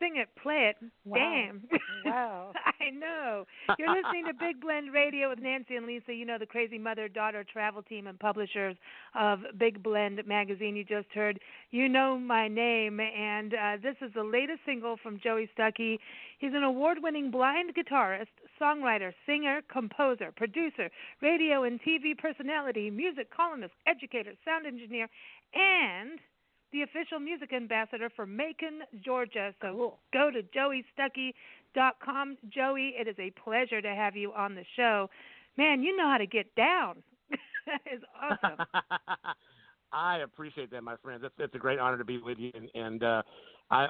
sing it, play it. Wow. Damn. Wow. I know. You're listening to Big Blend Radio with Nancy and Lisa, the crazy mother-daughter travel team and publishers of Big Blend magazine. You just heard You Know My Name, and this is the latest single from Joey Stuckey. He's an award-winning blind guitarist, songwriter, singer, composer, producer, radio and TV personality, music columnist, educator, sound engineer, and the official music ambassador for Macon, Georgia. So cool. Go to joeystuckey.com. Joey, it is a pleasure to have you on the show. Man, you know how to get down. That is awesome. I appreciate that, my friends. It's a great honor to be with you, and I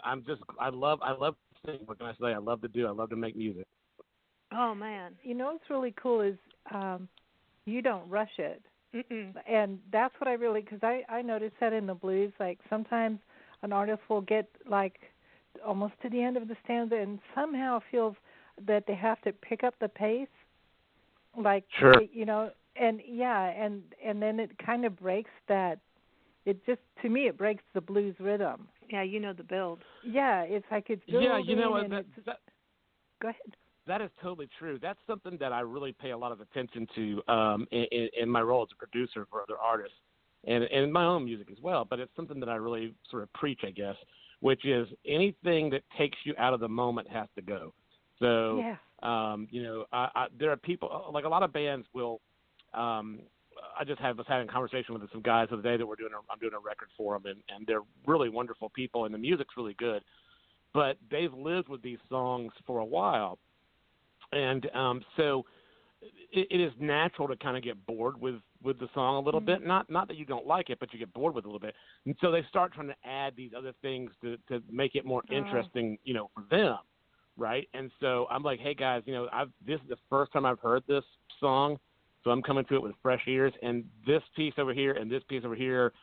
love singing. What can I say? I love to do. I love to make music. Oh man, What's really cool is you don't rush it. Mm-mm. And that's what I really, because I noticed that in the blues, like sometimes an artist will get like almost to the end of the stanza and somehow feels that they have to pick up the pace, like, sure. And then it kind of breaks that. It just, to me, it breaks the blues rhythm. Yeah, the build. Yeah, it's like it's building. Yeah, go ahead. That is totally true. That's something that I really pay a lot of attention to in my role as a producer for other artists and in my own music as well. But it's something that I really sort of preach, I guess, which is anything that takes you out of the moment has to go. So, yeah. there are people, like a lot of bands will I just was having a conversation with some guys the other day that I'm doing a record for them, and they're really wonderful people, and the music's really good. But they've lived with these songs for a while. And so it is natural to kind of get bored with the song a little bit. Not that you don't like it, but you get bored with it a little bit. And so they start trying to add these other things to make it more interesting, for them, right? And so I'm like, hey, guys, this is the first time I've heard this song, so I'm coming to it with fresh ears. And this piece over here and this piece over here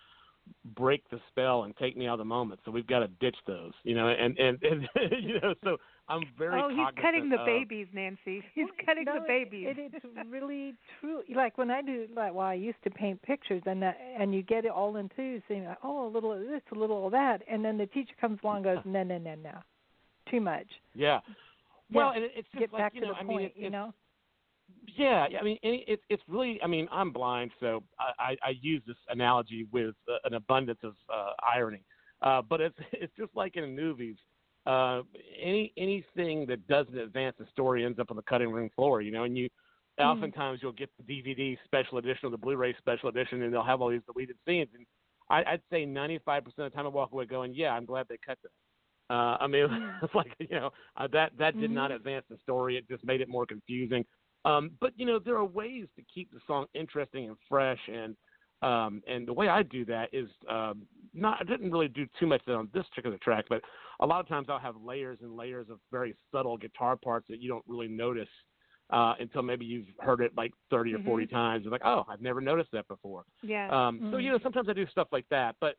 break the spell and take me out of the moment. So we've got to ditch those, and so I'm very cognizant. Oh, he's cutting the babies, Nancy. He's cutting the babies. It's really true. Like when I do, I used to paint pictures, and you get it all in twos, saying, a little of this, a little of that, and then the teacher comes along and goes, no, too much. Yeah. Well, and it's just get like, back to the point, Yeah, I mean, it's really, I mean, I'm blind, so I use this analogy with an abundance of irony. But it's just like in movies. Anything that doesn't advance the story ends up on the cutting room floor, and oftentimes you'll get the DVD special edition or the Blu-ray special edition, and they'll have all these deleted scenes. And I'd say 95% of the time I walk away going, yeah, I'm glad they cut that. I mean, it's like, that did not advance the story. It just made it more confusing. But there are ways to keep the song interesting and fresh, and the way I do that is I didn't really do too much on this particular track, but a lot of times I'll have layers and layers of very subtle guitar parts that you don't really notice until maybe you've heard it like 30 or 40 times. You're like, oh, I've never noticed that before. Yeah. So sometimes I do stuff like that, but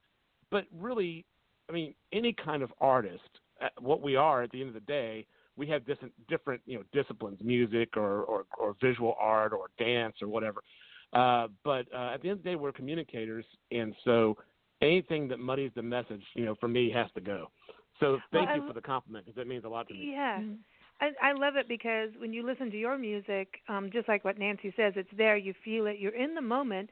really, I mean, any kind of artist, what we are at the end of the day, we have different disciplines, music or visual art or dance or whatever. But at the end of the day, we're communicators, and so anything that muddies the message, for me, has to go. So thank you for the compliment, because it means a lot to me. Yeah. I love it because when you listen to your music, just like what Nancy says, it's there, you feel it, you're in the moment.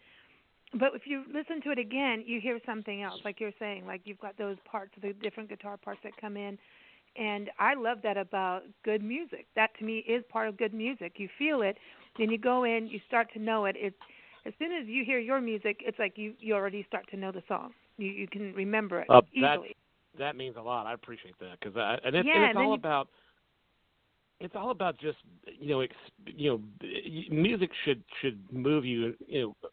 But if you listen to it again, you hear something else, like you're saying, like you've got those parts, the different guitar parts that come in. And I love that about good music. That, to me, is part of good music. You feel it, then you go in, you start to know it. It's as soon as you hear your music, it's like you already start to know the song. You can remember it easily. That means a lot. I appreciate that, because it's all about just music should move you.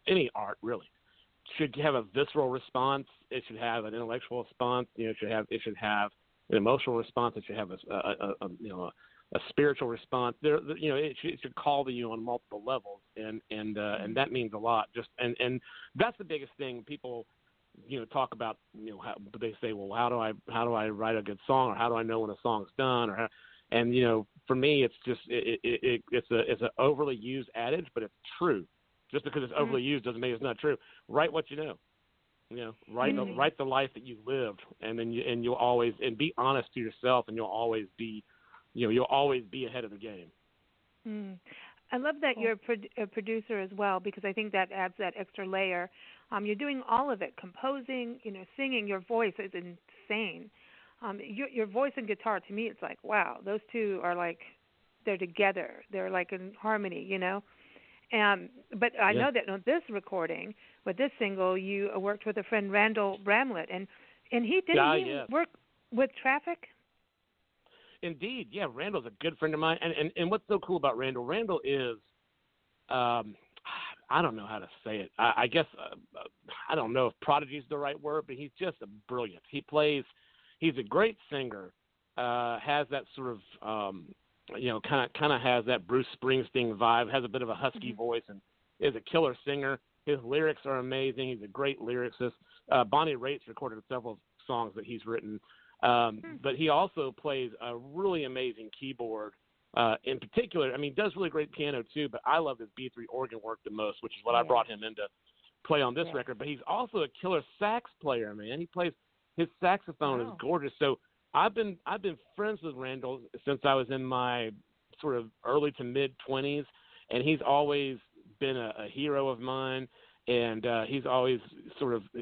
Any art really should have a visceral response. It should have an intellectual response. It should have an emotional response. It should have a spiritual response. It should call to you on multiple levels, and that means a lot. And that's the biggest thing. People talk about how they say, well, how do I write a good song, or how do I know when a song's done, and for me it's just it's an overly used adage, but it's true. Just because it's overly used doesn't mean it's not true. Write what you know. write the life that you lived, and then you'll always be honest to yourself, and you'll always be ahead of the game. I love that you're a producer as well, because I think that adds that extra layer. You're doing all of it, composing, singing. Your voice is insane. Your voice and guitar, to me, it's like, wow, those two are like, they're together. They're like in harmony, But I know that on this recording, with this single, you worked with a friend, Randall Bramlett, and he didn't work with Traffic? Indeed, yeah. Randall's a good friend of mine, and what's so cool about Randall is, I don't know how to say it. I guess I don't know if prodigy is the right word, but he's just brilliant. He's a great singer. Has that sort of kind of has that Bruce Springsteen vibe. Has a bit of a husky voice, and is a killer singer. His lyrics are amazing. He's a great lyricist. Bonnie Raitt's recorded several songs that he's written. But he also plays a really amazing keyboard. In particular, does really great piano too, but I love his B3 organ work the most, which is what I brought him in to play on this record. But he's also a killer sax player, man. He plays, his saxophone is gorgeous. So I've been friends with Randall since I was in my sort of early to mid 20s, and he's always been a hero of mine. And he's always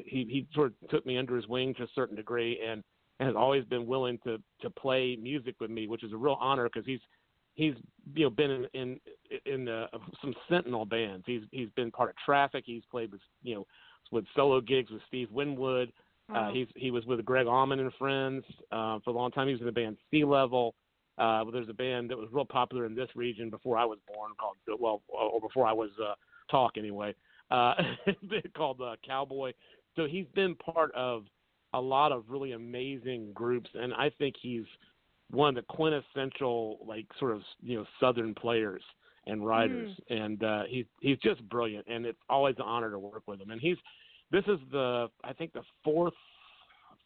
he sort of took me under his wing to a certain degree, and has always been willing to play music with me, which is a real honor, because he's been in some Sentinel bands. He's been part of Traffic. He's played with solo gigs with Steve Winwood. He was with Greg Allman and Friends for a long time. He was in the band Sea Level. There's a band that was real popular in this region before I was born or before I was talk anyway, called Cowboy. So he's been part of a lot of really amazing groups, and I think he's one of the quintessential Southern players and writers, and he's just brilliant, and it's always an honor to work with him. And this is the fourth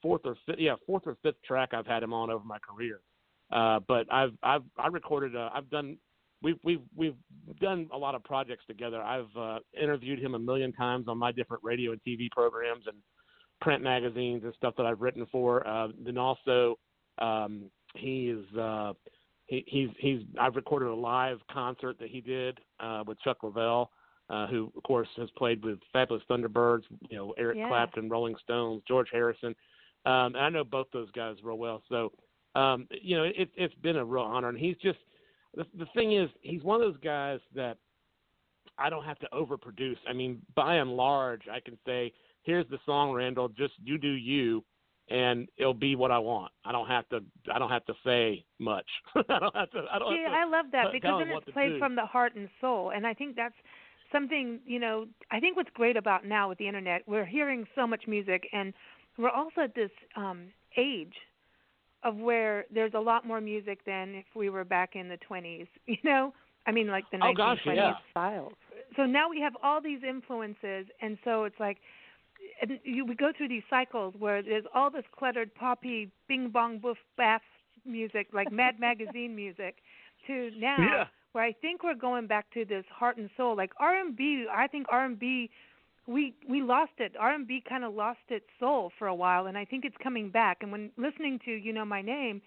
or fifth track I've had him on over my career. But we've done a lot of projects together. I've interviewed him a million times on my different radio and TV programs and print magazines and stuff that I've written for. Then also, I've recorded a live concert that he did with Chuck Leavell, who of course has played with Fabulous Thunderbirds, Eric Clapton, Rolling Stones, George Harrison, and I know both those guys real well. So it's been a real honor, and he's just the thing is, he's one of those guys that I don't have to overproduce. By and large, I can say, here's the song, Randall, just you do you, and it'll be what I want. I don't have to say much. I love that, because then it's played from the heart and soul, and I think that's something, I think what's great about now with the internet, we're hearing so much music, and we're also at this age of where there's a lot more music than if we were back in the 20s, like the 1920s styles. So now we have all these influences, and so it's like, we go through these cycles where there's all this cluttered poppy bing bong boof bath music, like Mad Magazine music, to now where I think we're going back to this heart and soul, like R&B. I think R&B, we lost it. R&B kind of lost its soul for a while, and I think it's coming back. And when listening to My Name,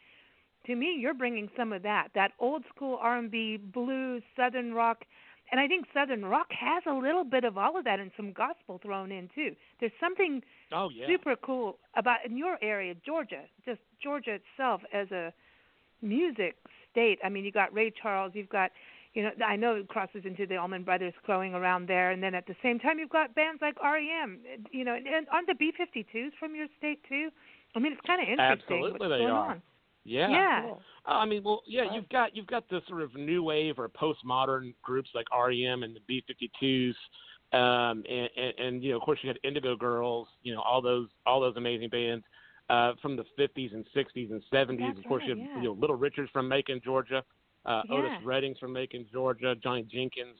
to me, you're bringing some of that old school R&B, blues, Southern rock. And I think Southern rock has a little bit of all of that, and some gospel thrown in too. There's something super cool about in your area, Georgia, just Georgia itself as a music state. You got Ray Charles, you've got, I know it crosses into the Allman Brothers growing around there, and then at the same time you've got bands like R.E.M., and aren't the B-52s from your state too? It's kind of interesting. Absolutely, what's going on. Yeah. Cool. You've got the sort of new wave or postmodern groups like REM and the B-52s, and of course you had Indigo Girls, all those amazing bands from the 50s and 60s and 70s. That's of course, right, you have Little Richard's from Macon, Georgia, Otis Redding's from Macon, Georgia, Johnny Jenkins.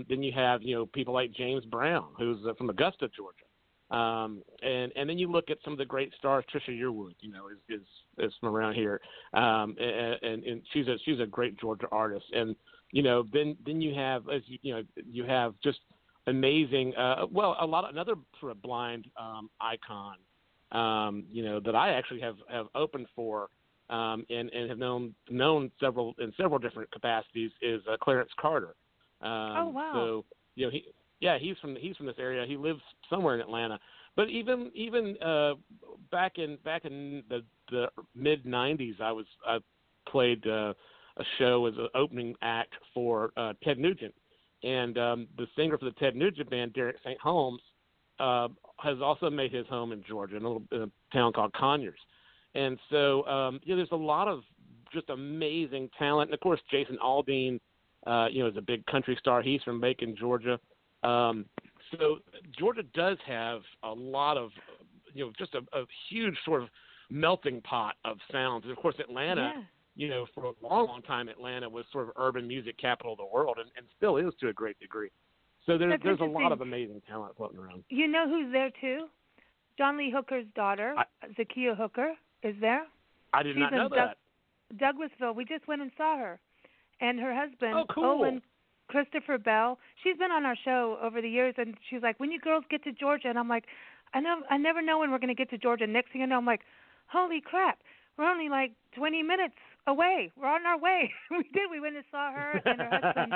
Then you have people like James Brown, who's from Augusta, Georgia. And then you look at some of the great stars. Trisha Yearwood, is from around here, and she's a great Georgia artist. And then you have you have just amazing. Another sort of blind icon, that I actually have opened for, and have known in several different capacities is Clarence Carter. Oh wow! So he's from this area. He lives somewhere in Atlanta. But even back in the mid '90s, I played a show as an opening act for Ted Nugent, and the singer for the Ted Nugent band, Derek St. Holmes, has also made his home in Georgia, in a town called Conyers. And so there's a lot of just amazing talent, and of course Jason Aldean, is a big country star. He's from Macon, Georgia. So Georgia does have a lot of, just a huge sort of melting pot of sounds. And of course, Atlanta, for a long, long time, Atlanta was sort of urban music capital of the world, and still is to a great degree. So there's a lot of amazing talent floating around. You know who's there too? John Lee Hooker's daughter, Zakiya Hooker, is there. I did not know that. Douglasville. We just went and saw her, and her husband, oh, cool. Owen Christopher Bell. She's been on our show over the years, and she's like, when you girls get to Georgia, and I'm like, I never know when we're going to get to Georgia. Next thing I know, I'm like, holy crap, we're only like 20 minutes away. We're on our way. We went and saw her, and her husband,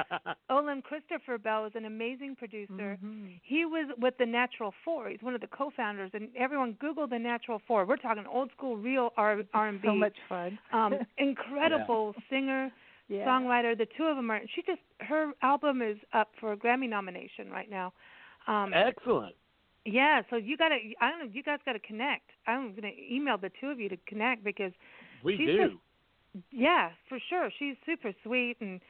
Olin Christopher Bell, is an amazing producer. Mm-hmm. He was with the Natural Four. He's one of the co-founders, and everyone Google the Natural Four. We're talking old school, real R&B. So much fun. Incredible singer. Yeah. Songwriter. The two of them her album is up for a Grammy nomination right now. Excellent. Yeah, so you guys gotta connect. I'm gonna email the two of you to connect because we do. Yeah, for sure. She's super sweet, and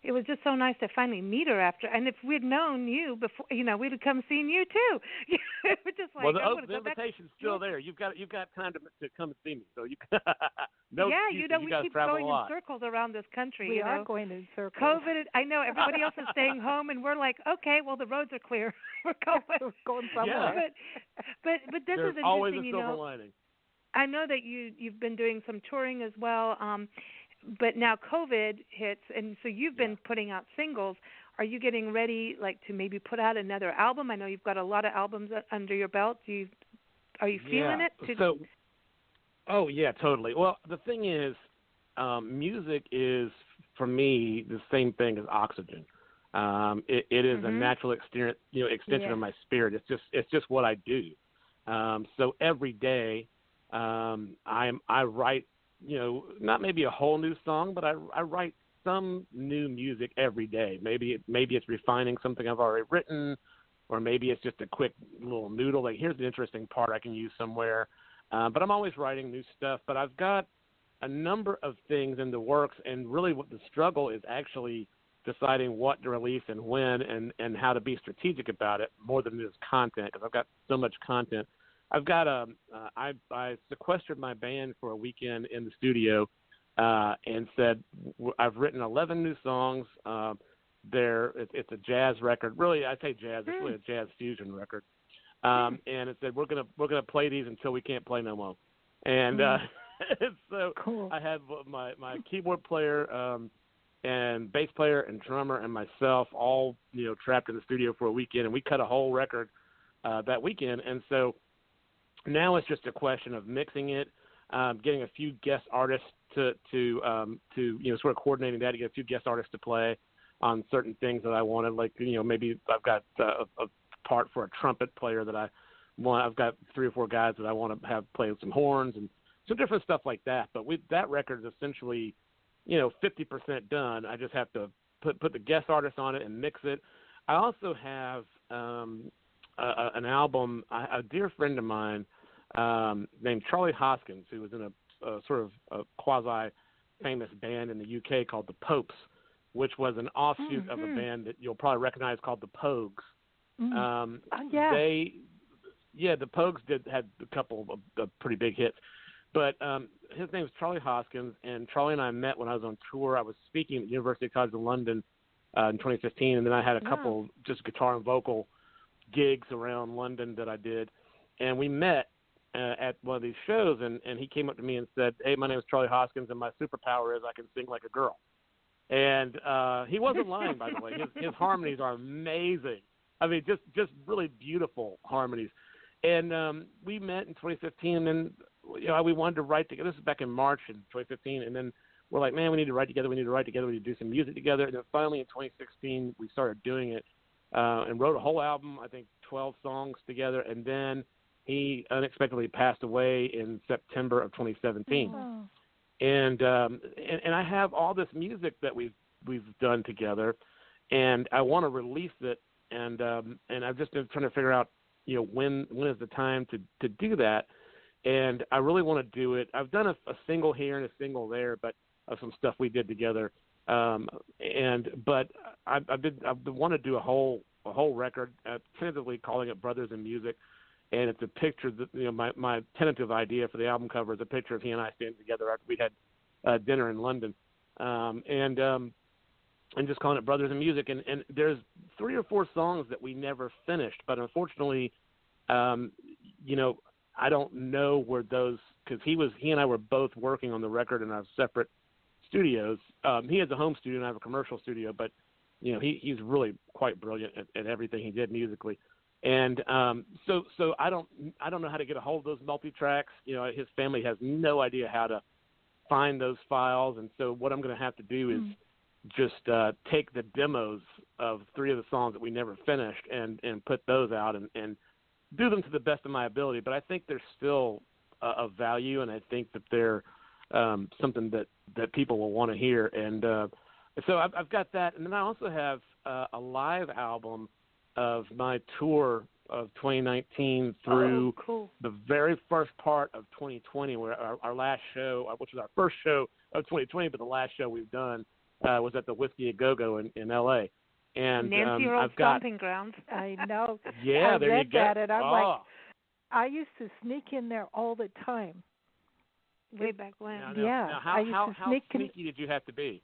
it was just so nice to finally meet her after. And if we'd known you before, we'd have come seen you too. We're just like, the invitation's still there. You've got time to come and see me. So you we keep going in circles around this country. We are going in circles. COVID, I know everybody else is staying home, and we're like, okay, well the roads are clear. We're going somewhere. Yeah. But this There's is interesting. Always a silver lining. I know that you've been doing some touring as well. But now COVID hits, and so you've been putting out singles. Are you getting ready, to maybe put out another album? I know you've got a lot of albums under your belt. Are you feeling it? Oh, yeah, totally. Well, the thing is, music is, for me, the same thing as oxygen. It is a natural extension of my spirit. It's just what I do. So every day, I write, not maybe a whole new song, but I write some new music every day. Maybe it's refining something I've already written, or maybe it's just a quick little noodle. Like, here's the interesting part I can use somewhere. But I'm always writing new stuff. But I've got a number of things in the works, and really what the struggle is actually deciding what to release and when, and how to be strategic about it more than just content, because I've got so much content. I've got I sequestered my band for a weekend in the studio, and said I've written 11 new songs. It's a jazz record. Really, I say jazz. It's really a jazz fusion record. And it said we're gonna play these until we can't play no more. And so cool. I had my keyboard player, and bass player and drummer and myself all trapped in the studio for a weekend, and we cut a whole record that weekend. And so now it's just a question of mixing it, getting a few guest artists to sort of coordinating that to get a few guest artists to play on certain things that I wanted. Like, maybe I've got a part for a trumpet player that I want. I've got 3 or 4 guys that I want to have play some horns and some different stuff like that. But that record is essentially, 50% done. I just have to put the guest artist on it and mix it. I also have an album. A dear friend of mine named Charlie Hoskins, who was in a sort of a quasi-famous band in the UK called the Popes, which was an offshoot of a band that you'll probably recognize called the Pogues. The Pogues had a couple of pretty big hits. But his name is Charlie Hoskins, and Charlie and I met when I was on tour. I was speaking at University College of London in 2015, and then I had a couple just guitar and vocal gigs around London that I did. And we met at one of these shows, and he came up to me and said, "Hey, my name is Charlie Hoskins, and my superpower is I can sing like a girl." And he wasn't lying, by the way. His harmonies are amazing. I mean, just really beautiful harmonies. And we met in 2015, and we wanted to write together. This is back in March in 2015, and then we're like, man, we need to write together. We need to do some music together. And then finally in 2016, we started doing it and wrote a whole album, I think 12 songs together. And then he unexpectedly passed away in September of 2017. Oh. And I have all this music that we've done together, and I want to release it. And I've just been trying to figure out, when is the time to do that. And I really want to do it. I've done a single here and a single there, but of some stuff we did together. But I want to do a whole record, tentatively calling it Brothers in Music. And it's a picture that, my tentative idea for the album cover is a picture of he and I standing together after we had dinner in London. And just calling it Brothers in Music. And there's 3 or 4 songs that we never finished, but unfortunately, I don't know where those, because he and I were both working on the record in our separate studios. He has a home studio and I have a commercial studio, but he's really quite brilliant at everything he did musically. And so I don't know how to get a hold of those multi-tracks. His family has no idea how to find those files, and so what I'm going to have to do is just take the demos of 3 of the songs that we never finished and put those out and do them to the best of my ability. But I think they're still of value, and I think that they're something that people will want to hear. And so I've got that. And then I also have a live album of my tour of 2019 through the very first part of 2020, where our last show, which was our first show of 2020, but the last show we've done was at the Whiskey A Go-Go in L.A. And Nancy I've got stomping grounds. I know. Yeah, I there read you go. that, and I'm like, I used to sneak in there all the time. Way back when. Now, how sneaky did you have to be?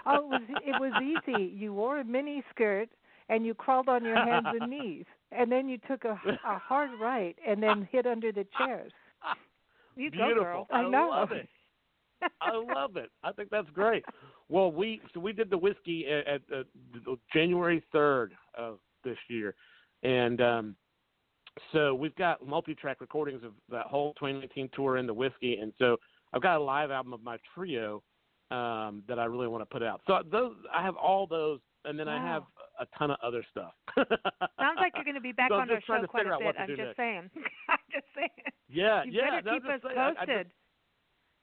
Oh, it was easy. You wore a mini skirt, and you crawled on your hands and knees, and then you took a hard right, and then hid under the chairs. You Beautiful. go, girl. I know. Love it. I love it. I think that's great. Well, we did the Whiskey at January 3rd of this year, and so we've got multi-track recordings of that whole 2019 tour in the Whiskey, and so I've got a live album of my trio that I really want to put out. So I have all those, and then I have a ton of other stuff. Sounds like you're going to be back on our show quite a bit. I'm just saying. Yeah, you better keep us posted.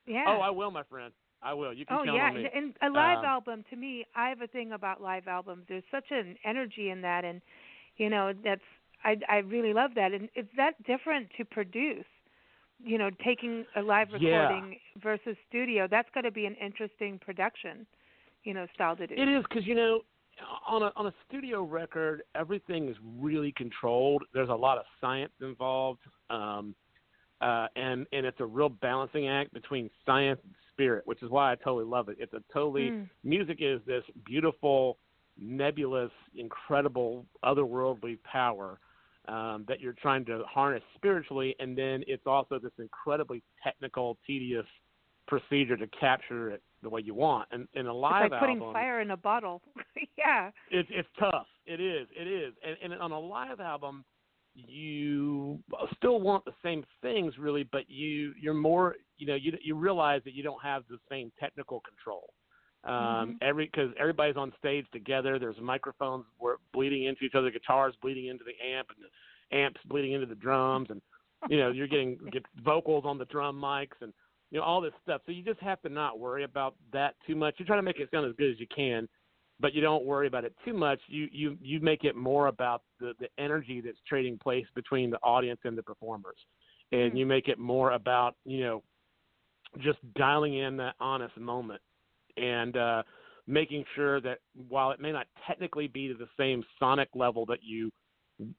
Yeah. Oh, I will, my friend. I will. You can count on me. And a live album, to me, I have a thing about live albums. There's such an energy in that, and I really love that. And it's that different to produce. Taking a live recording versus studio. That's got to be an interesting production, style to do. It is, because on a studio record, everything is really controlled. There's a lot of science involved, and it's a real balancing act between science and spirit, which is why I totally love it. It's a totally music is this beautiful, nebulous, incredible, otherworldly power that you're trying to harness spiritually, and then it's also this incredibly technical, tedious procedure to capture it the way you want. And in a live album, it's like putting fire in a bottle. Yeah, it's tough. It is. And on a live album, you still want the same things, really, but you're more, you realize that you don't have the same technical control. Because everybody's on stage together. There's microphones bleeding into each other, guitars bleeding into the amp, and the amps bleeding into the drums, and you're get vocals on the drum mics, and all this stuff. So you just have to not worry about that too much. You try to make it sound as good as you can, but you don't worry about it too much. You make it more about the energy that's trading place between the audience and the performers, and you make it more about just dialing in that honest moment. And making sure that while it may not technically be to the same sonic level that you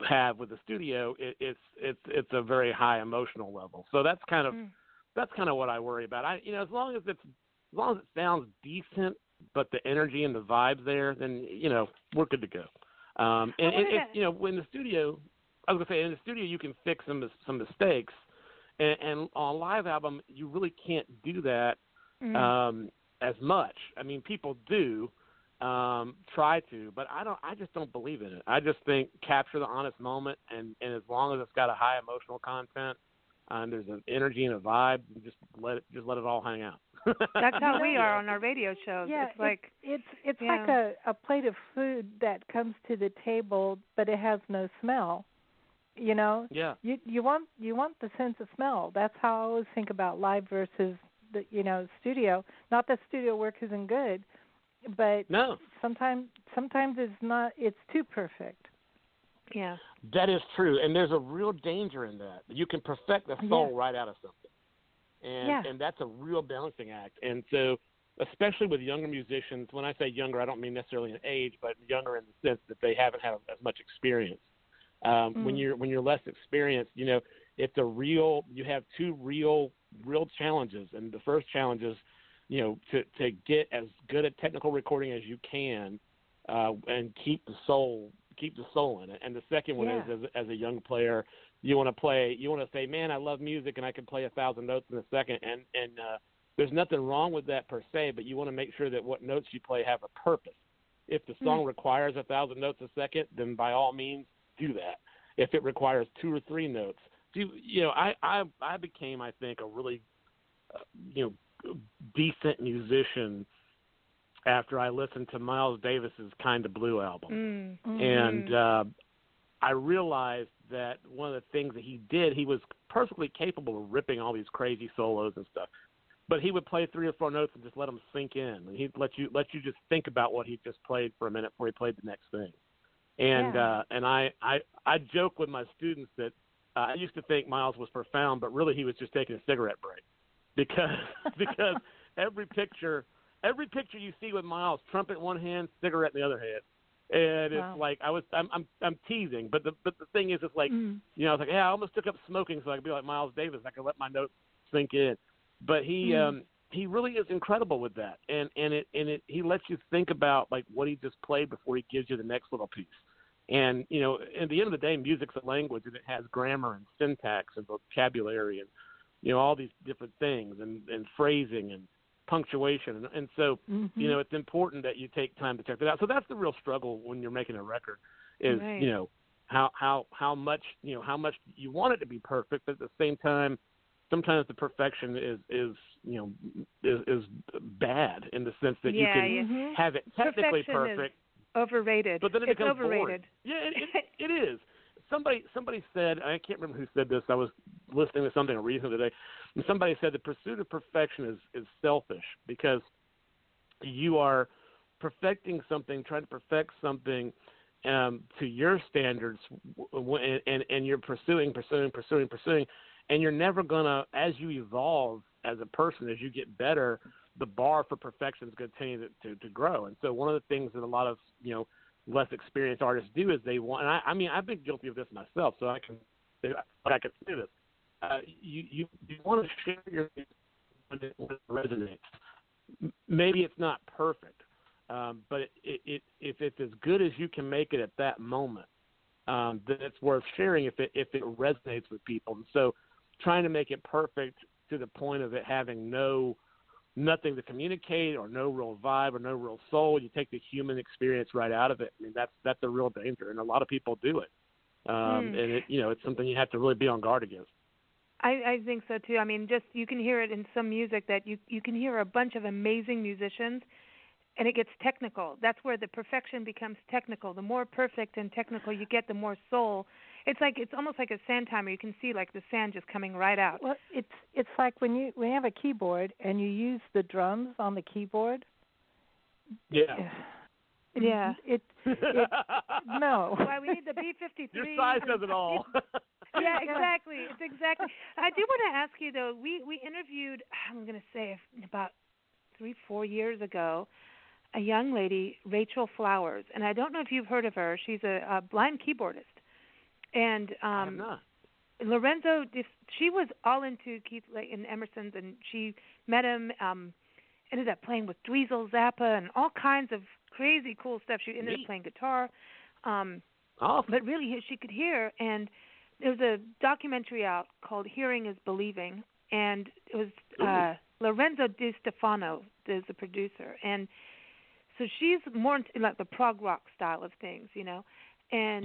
have with the studio, it's a very high emotional level. So that's kind of what I worry about. As long as it sounds decent, but the energy and the vibes there, then we're good to go. In the studio, I was gonna say in the studio you can fix some mistakes, and on a live album you really can't do that. As much. I mean, people do, try to, but I just don't believe in it. I just think capture the honest moment, and as long as it's got a high emotional content, and there's an energy and a vibe, just let it all hang out. That's how we are on our radio shows. Yeah, it's like it's like a plate of food that comes to the table, but it has no smell. You know. Yeah. You want the sense of smell. That's how I always think about live versus the studio. Not that studio work isn't good, but no. Sometimes it's not. It's too perfect. Yeah. That is true, and there's a real danger in that. You can perfect the soul right out of something, and that's a real balancing act. And so, especially with younger musicians, when I say younger, I don't mean necessarily in age, but younger in the sense that they haven't had as much experience. When you're less experienced, it's you have two real challenges, and the first challenge is, to get as good a technical recording as you can, and keep the soul in it. And the second one is, as a young player, you want to say, man, I love music and I can play 1,000 notes in a second. And there's nothing wrong with that per se, but you want to make sure that what notes you play have a purpose. If the song requires 1,000 notes a second, then by all means do that. If it requires 2 or 3 notes, I became, I think, a really, decent musician after I listened to Miles Davis's Kind of Blue album. And I realized that one of the things that he did, he was perfectly capable of ripping all these crazy solos and stuff, but he would play 3 or 4 notes and just let them sink in. And he'd let you just think about what he just played for a minute before he played the next thing. And and I joke with my students that I used to think Miles was profound, but really he was just taking a cigarette break, because every picture you see with Miles, trumpet in one hand, cigarette in the other hand, and it's like I'm teasing, but the thing is, it's like I was like, I almost took up smoking so I could be like Miles Davis, I could let my notes sink in, but he really is incredible with that, and he lets you think about like what he just played before he gives you the next little piece. And at the end of the day, music's a language, and it has grammar and syntax and vocabulary and all these different things and phrasing and punctuation, and so it's important that you take time to check that out. So that's the real struggle when you're making a record is how much you want it to be perfect, but at the same time sometimes the perfection is bad in the sense that you can have it technically perfect. Overrated. But then it becomes overrated. Boring. Yeah, it is. Somebody said, I can't remember who said this. I was listening to something recently today, and somebody said the pursuit of perfection is selfish because you are perfecting something, trying to perfect something to your standards, and you're pursuing, and you're never gonna, as you evolve as a person, as you get better, the bar for perfection is going to continue to grow. And so one of the things that a lot of less experienced artists do is they want, and I mean I've been guilty of this myself, so I can say this. You want to share your music when it resonates. Maybe it's not perfect, but if it's as good as you can make it at that moment, then it's worth sharing if it resonates with people. And so trying to make it perfect to the point of it having nothing to communicate or no real vibe or no real soul, you take the human experience right out of it. I mean, that's a real danger, and a lot of people do it. And it's something you have to really be on guard against. I think so too. I mean, just you can hear it in some music that you can hear a bunch of amazing musicians, and it gets technical. That's where the perfection becomes technical. The more perfect and technical you get, the more soul. It's almost like a sand timer. You can see like the sand just coming right out. Well, it's like when you have a keyboard and you use the drums on the keyboard. Yeah. Yeah. No. Why we need the B-53. Your size does it all. Yeah, exactly. It's exactly. I do want to ask you though. We interviewed, I'm going to say about 3-4 years ago, a young lady, Rachel Flowers, and I don't know if you've heard of her. She's a blind keyboardist. And I have not. Lorenzo, she was all into Keith and Emerson's, and she met him, ended up playing with Dweezil Zappa and all kinds of crazy cool stuff. She ended up playing guitar. Awesome. But really, she could hear. And there was a documentary out called Hearing is Believing, and it was Lorenzo Di Stefano is the producer. And so she's more into like the prog rock style of things, and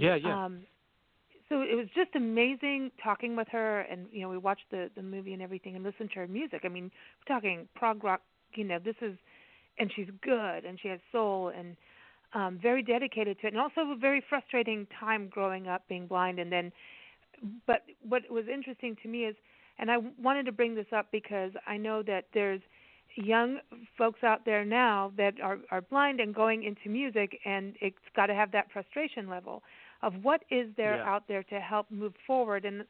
so it was just amazing talking with her, and we watched the movie and everything, and listened to her music. I mean, we're talking prog rock. This is, and she's good, and she has soul, and very dedicated to it, and also a very frustrating time growing up, being blind, and then. But what was interesting to me is, and I wanted to bring this up because I know that there's young folks out there now that are blind and going into music, and it's got to have that frustration level of what is there out there to help move forward. And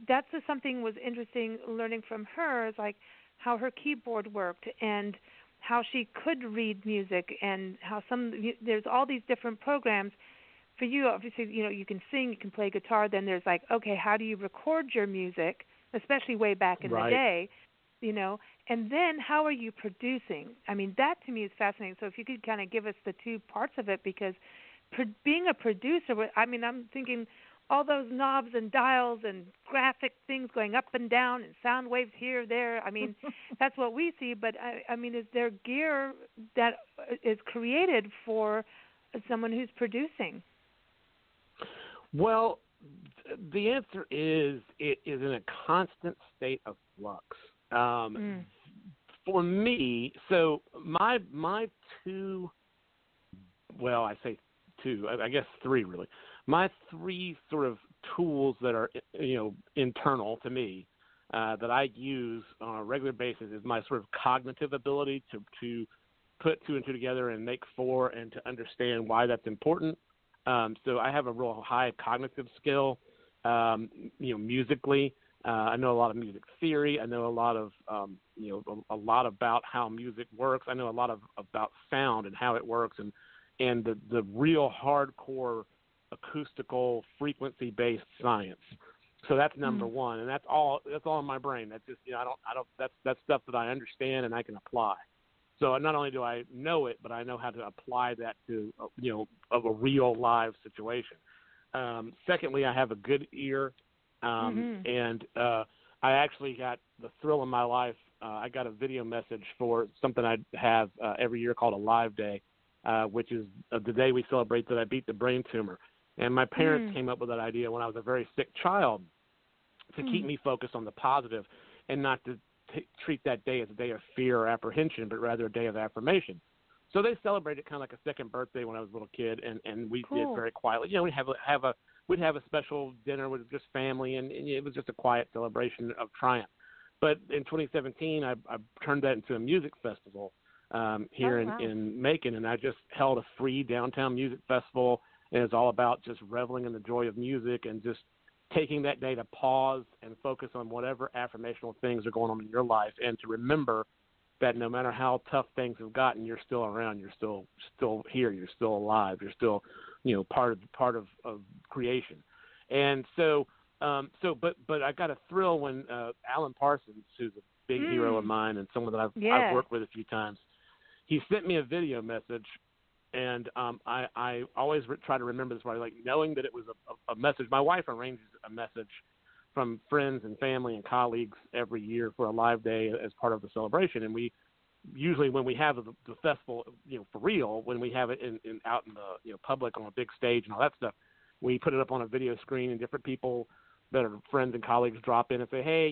that's just something was interesting learning from her, is like how her keyboard worked and how she could read music, and how there's all these different programs. For you, obviously, you can sing, you can play guitar. Then there's like, okay, how do you record your music, especially way back in the day, and then how are you producing? I mean, that to me is fascinating. So if you could kind of give us the two parts of it, because being a producer, I'm thinking all those knobs and dials and graphic things going up and down and sound waves here, there. I mean, that's what we see. But, is there gear that is created for someone who's producing? Well, the answer is it is in a constant state of flux. For me, so my two, well, I say two, I guess three really. My three sort of tools that are, internal to me that I use on a regular basis is my sort of cognitive ability to put two and two together and make four, and to understand why that's important. So I have a real high cognitive skill, musically. I know a lot of music theory. I know a lot of, a lot about how music works. I know a lot about sound and how it works, and the real hardcore acoustical frequency-based science. So that's number one, and that's all in my brain. That's just, that's stuff that I understand and I can apply. So not only do I know it, but I know how to apply that to, of a real live situation. Secondly, I have a good ear, and I actually got the thrill in my life. I got a video message for something I have every year called a Live Day, which is the day we celebrate that I beat the brain tumor. And my parents came up with that idea when I was a very sick child to keep me focused on the positive and not to treat that day as a day of fear or apprehension, but rather a day of affirmation. So they celebrated kind of like a second birthday when I was a little kid, and we did very quietly. We'd have a special dinner with just family, and it was just a quiet celebration of triumph. But in 2017, I turned that into a music festival here in Macon, and I just held a free downtown music festival, and it's all about just reveling in the joy of music and just taking that day to pause and focus on whatever affirmational things are going on in your life, and to remember that no matter how tough things have gotten, you're still around, you're still here, you're still alive, you're still, part of creation. And so, but I got a thrill when Alan Parsons, who's a big hero of mine and someone that I've worked with a few times, he sent me a video message. And I always try to remember this, like knowing that it was a message. My wife arranges a message from friends and family and colleagues every year for a Live Day as part of the celebration. And we usually, when we have the festival, for real, when we have it out in the public on a big stage and all that stuff, we put it up on a video screen, and different people that are friends and colleagues drop in and say, hey,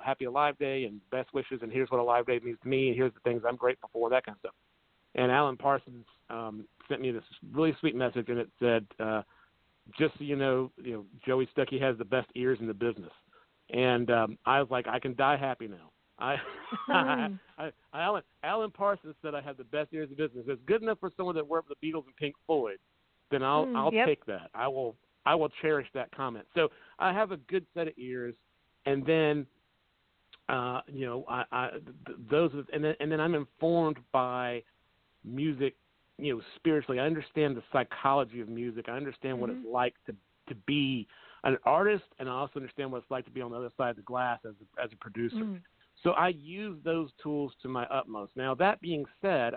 happy Live Day and best wishes, and here's what a Live Day means to me, and here's the things I'm grateful for, that kind of stuff. And Alan Parsons sent me this really sweet message, and it said, just so you know, Joey Stuckey has the best ears in the business. And I was like, I can die happy now. Alan Parsons said I have the best ears in the business. It's good enough for someone that worked with the Beatles and Pink Floyd. Then I'll take that. I will cherish that comment. So I have a good set of ears, and then those, and then I'm informed by music, spiritually. I understand the psychology of music. I understand what it's like to be an artist, and I also understand what it's like to be on the other side of the glass as a producer. So I use those tools to my utmost. Now, that being said,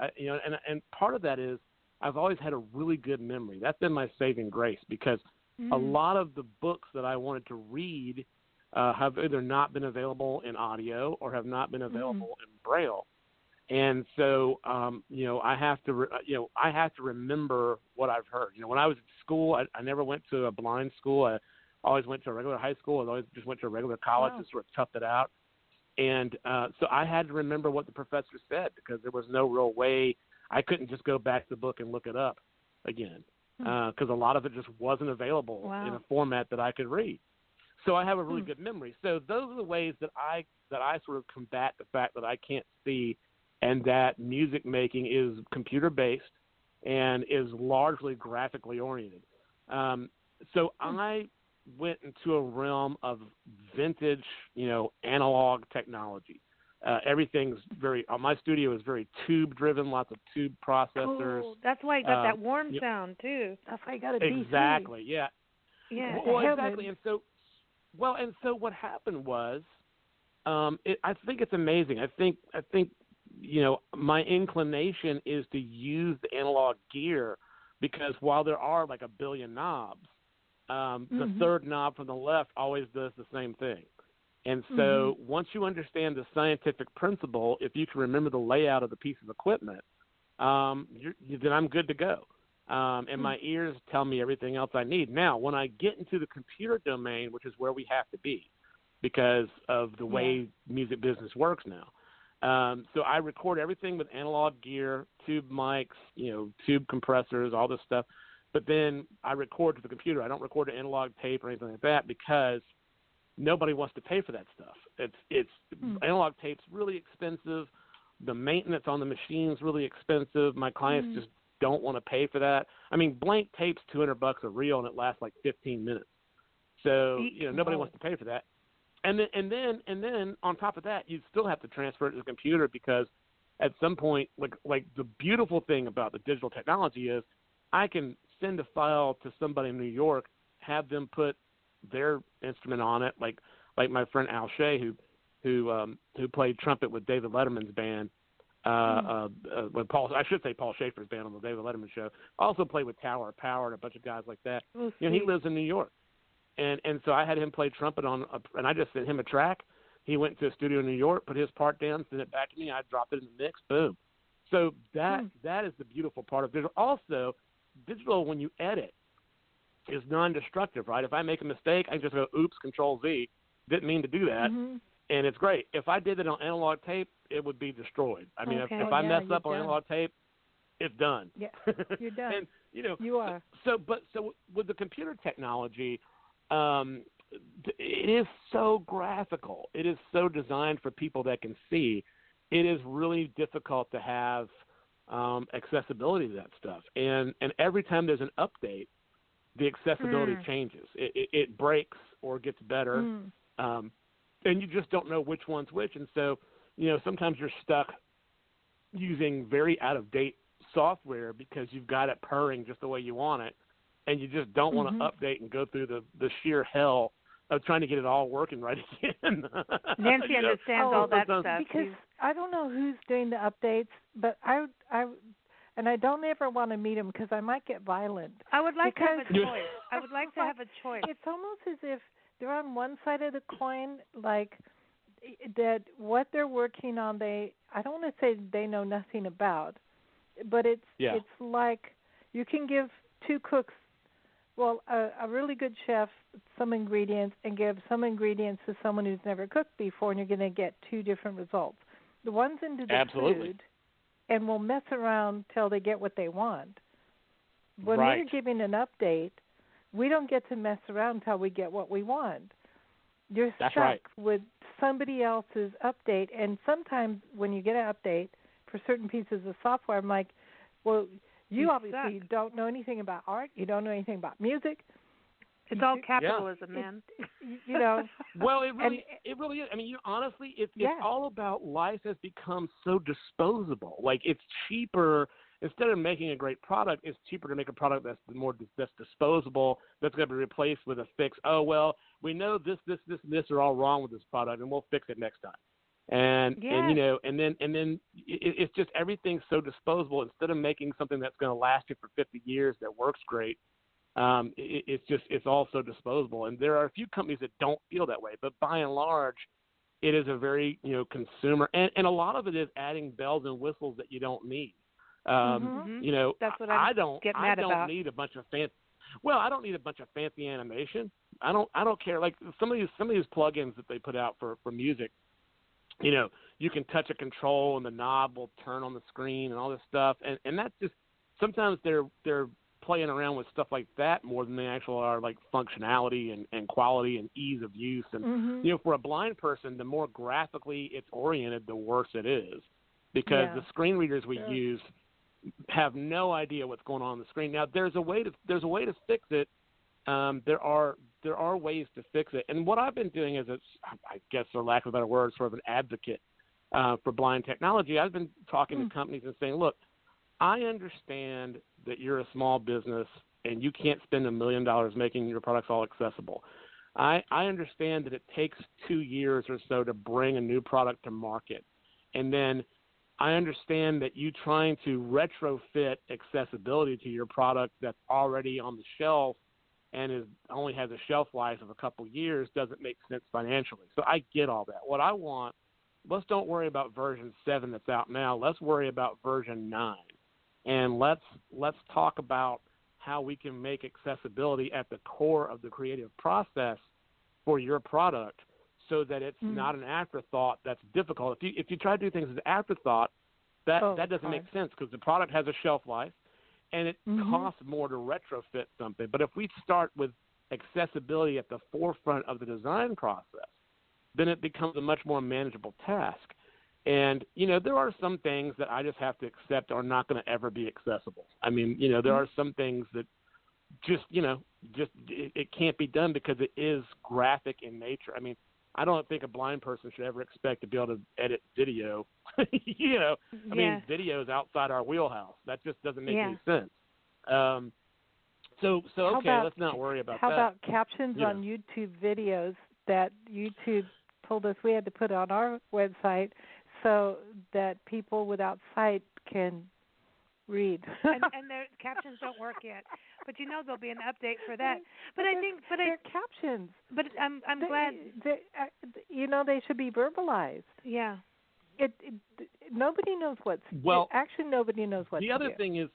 and part of that is I've always had a really good memory. That's been my saving grace, because a lot of the books that I wanted to read have either not been available in audio or have not been available in Braille. And so, I have to, I have to remember what I've heard. When I was at school, I never went to a blind school. I always went to a regular high school. I always just went to a regular college and sort of toughed it out. And so I had to remember what the professor said because there was no real way. I couldn't just go back to the book and look it up again because a lot of it just wasn't available in a format that I could read. So I have a really good memory. So those are the ways that I sort of combat the fact that I can't see, and that music making is computer based and is largely graphically oriented. So I went into a realm of vintage, analog technology. Everything's my studio is very tube driven, lots of tube processors. Oh, that's why you got that warm sound too. That's why you got a DC. Exactly, yeah. Yeah. Well, exactly. And so what happened was, I think it's amazing. I think my inclination is to use the analog gear because while there are like a billion knobs, the third knob from the left always does the same thing. And so once you understand the scientific principle, if you can remember the layout of the piece of equipment, then I'm good to go. And my ears tell me everything else I need. Now, when I get into the computer domain, which is where we have to be because of the way music business works now. So I record everything with analog gear, tube mics, tube compressors, all this stuff. But then I record to the computer. I don't record to analog tape or anything like that because nobody wants to pay for that stuff. It's analog tape's really expensive. The maintenance on the machine's really expensive. My clients just don't want to pay for that. I mean, blank tape's $200 a reel and it lasts like 15 minutes. So, nobody wants to pay for that. And then on top of that, you still have to transfer it to the computer because at some point, like the beautiful thing about the digital technology is I can send a file to somebody in New York, have them put their instrument on it, like my friend Al Shea, who played trumpet with David Letterman's band. When Paul Schaefer's band on the David Letterman show. Also played with Tower of Power and a bunch of guys like that. He lives in New York, and so I had him play trumpet and I just sent him a track. He went to a studio in New York, put his part down, sent it back to me. I dropped it in the mix. Boom. So that is the beautiful part of digital. Also, digital when you edit is non-destructive, right? If I make a mistake, I can just go, oops, Control Z. Didn't mean to do that. And it's great. If I did it on analog tape, it would be destroyed. I mean, if I mess up on analog tape, it's done. Yeah, you're done. And you are. So with the computer technology, it is so graphical. It is so designed for people that can see. It is really difficult to have accessibility to that stuff. And every time there's an update, the accessibility changes. It breaks or gets better. And you just don't know which one's which. And so, sometimes you're stuck using very out-of-date software because you've got it purring just the way you want it, and you just don't want to update and go through the sheer hell of trying to get it all working right again. Nancy understands all that stuff. Because I don't know who's doing the updates, but I don't ever want to meet them because I might get violent. I would like to have a choice. I would like to have a choice. It's almost as if they're on one side of the coin, like that what they're working on, I don't want to say they know nothing about, but it's like you can give two cooks, a really good chef some ingredients and give some ingredients to someone who's never cooked before, and you're going to get two different results. The one's into the food and will mess around till they get what they want. When we're giving an update, we don't get to mess around until we get what we want. You're stuck with somebody else's update, and sometimes when you get an update for certain pieces of software, I'm like, well, you obviously don't know anything about art. You don't know anything about music. It's all capitalism, man. Well, it really is. I mean, honestly, it's all about life has become so disposable. Like, it's cheaper. Instead of making a great product, it's cheaper to make a product that's disposable, that's going to be replaced with a fix. Oh, well, we know this are all wrong with this product, and we'll fix it next time. And then it's just everything's so disposable. Instead of making something that's going to last you for 50 years that works great, it's all so disposable. And there are a few companies that don't feel that way, but by and large, It is a very, consumer, and a lot of it is adding bells and whistles that you don't need. That's what I don't need a bunch of fancy. Well, I don't need a bunch of fancy animation. I don't care. Like some of these plugins that they put out for music, you can touch a control and the knob will turn on the screen and all this stuff, and that's just sometimes they're playing around with stuff like that more than they actually are like functionality and quality and ease of use. And for a blind person, the more graphically it's oriented, the worse it is, because the screen readers we use have no idea what's going on the screen. Now there's a way to fix it. There are ways to fix it. And what I've been doing is, I guess for lack of a better word, sort of an advocate for blind technology. I've been talking to companies and saying, look, I understand that you're a small business and you can't spend $1 million making your products all accessible. I understand that it takes 2 years or so to bring a new product to market. And then I understand that you trying to retrofit accessibility to your product that's already on the shelf and only has a shelf life of a couple years doesn't make sense financially. So I get all that. What I want, let's don't worry about version 7 that's out now. Let's worry about version 9. And let's talk about how we can make accessibility at the core of the creative process for your product, so that it's not an afterthought that's difficult. If you try to do things as an afterthought, that doesn't make sense, because the product has a shelf life, and it costs more to retrofit something. But if we start with accessibility at the forefront of the design process, then it becomes a much more manageable task. And, there are some things that I just have to accept are not going to ever be accessible. I mean, there are some things that just it can't be done because it is graphic in nature. I mean, I don't think a blind person should ever expect to be able to edit video. I mean, video is outside our wheelhouse. That just doesn't make any sense. So okay, let's not worry about that. How about captions on YouTube videos that YouTube told us we had to put on our website so that people without sight can read? and their captions don't work yet, but there'll be an update for that. But they're captions. But I'm glad. They should be verbalized. Yeah. Nobody knows what's. Actually, nobody knows what. The other thing is,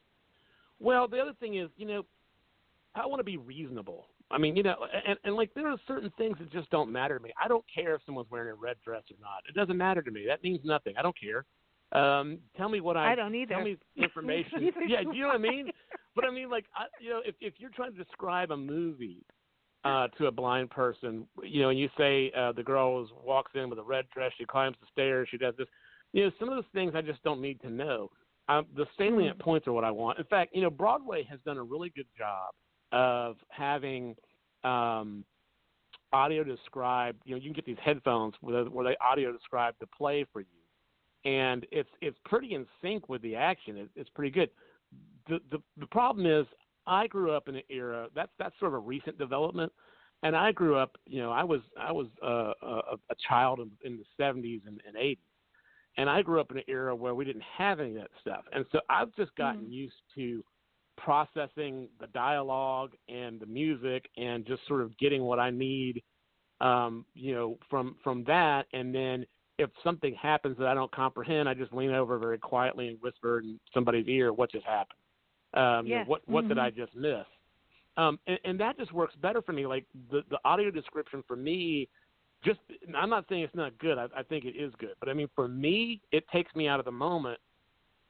I want to be reasonable. I mean, and like there are certain things that just don't matter to me. I don't care if someone's wearing a red dress or not. It doesn't matter to me. That means nothing. I don't care. Tell me what I don't either. Tell me information. Yeah, you know what I mean? But I mean, like, if you're trying to describe a movie to a blind person, and you say the girl walks in with a red dress, she climbs the stairs, she does this, some of those things I just don't need to know. The salient points are what I want. In fact, Broadway has done a really good job of having audio describe. You can get these headphones where they audio describe the play for you, and it's pretty in sync with the action. It's pretty good. The problem is, I grew up in an era that's sort of a recent development, and I grew up. I was a child in the 70s and 80s, and I grew up in an era where we didn't have any of that stuff, and so I've just gotten used to processing the dialogue and the music and just sort of getting what I need, from that. And then if something happens that I don't comprehend, I just lean over very quietly and whisper in somebody's ear, what just happened? What did I just miss? And that just works better for me. Like the audio description for me, I'm not saying it's not good. I think it is good. But I mean, for me, it takes me out of the moment,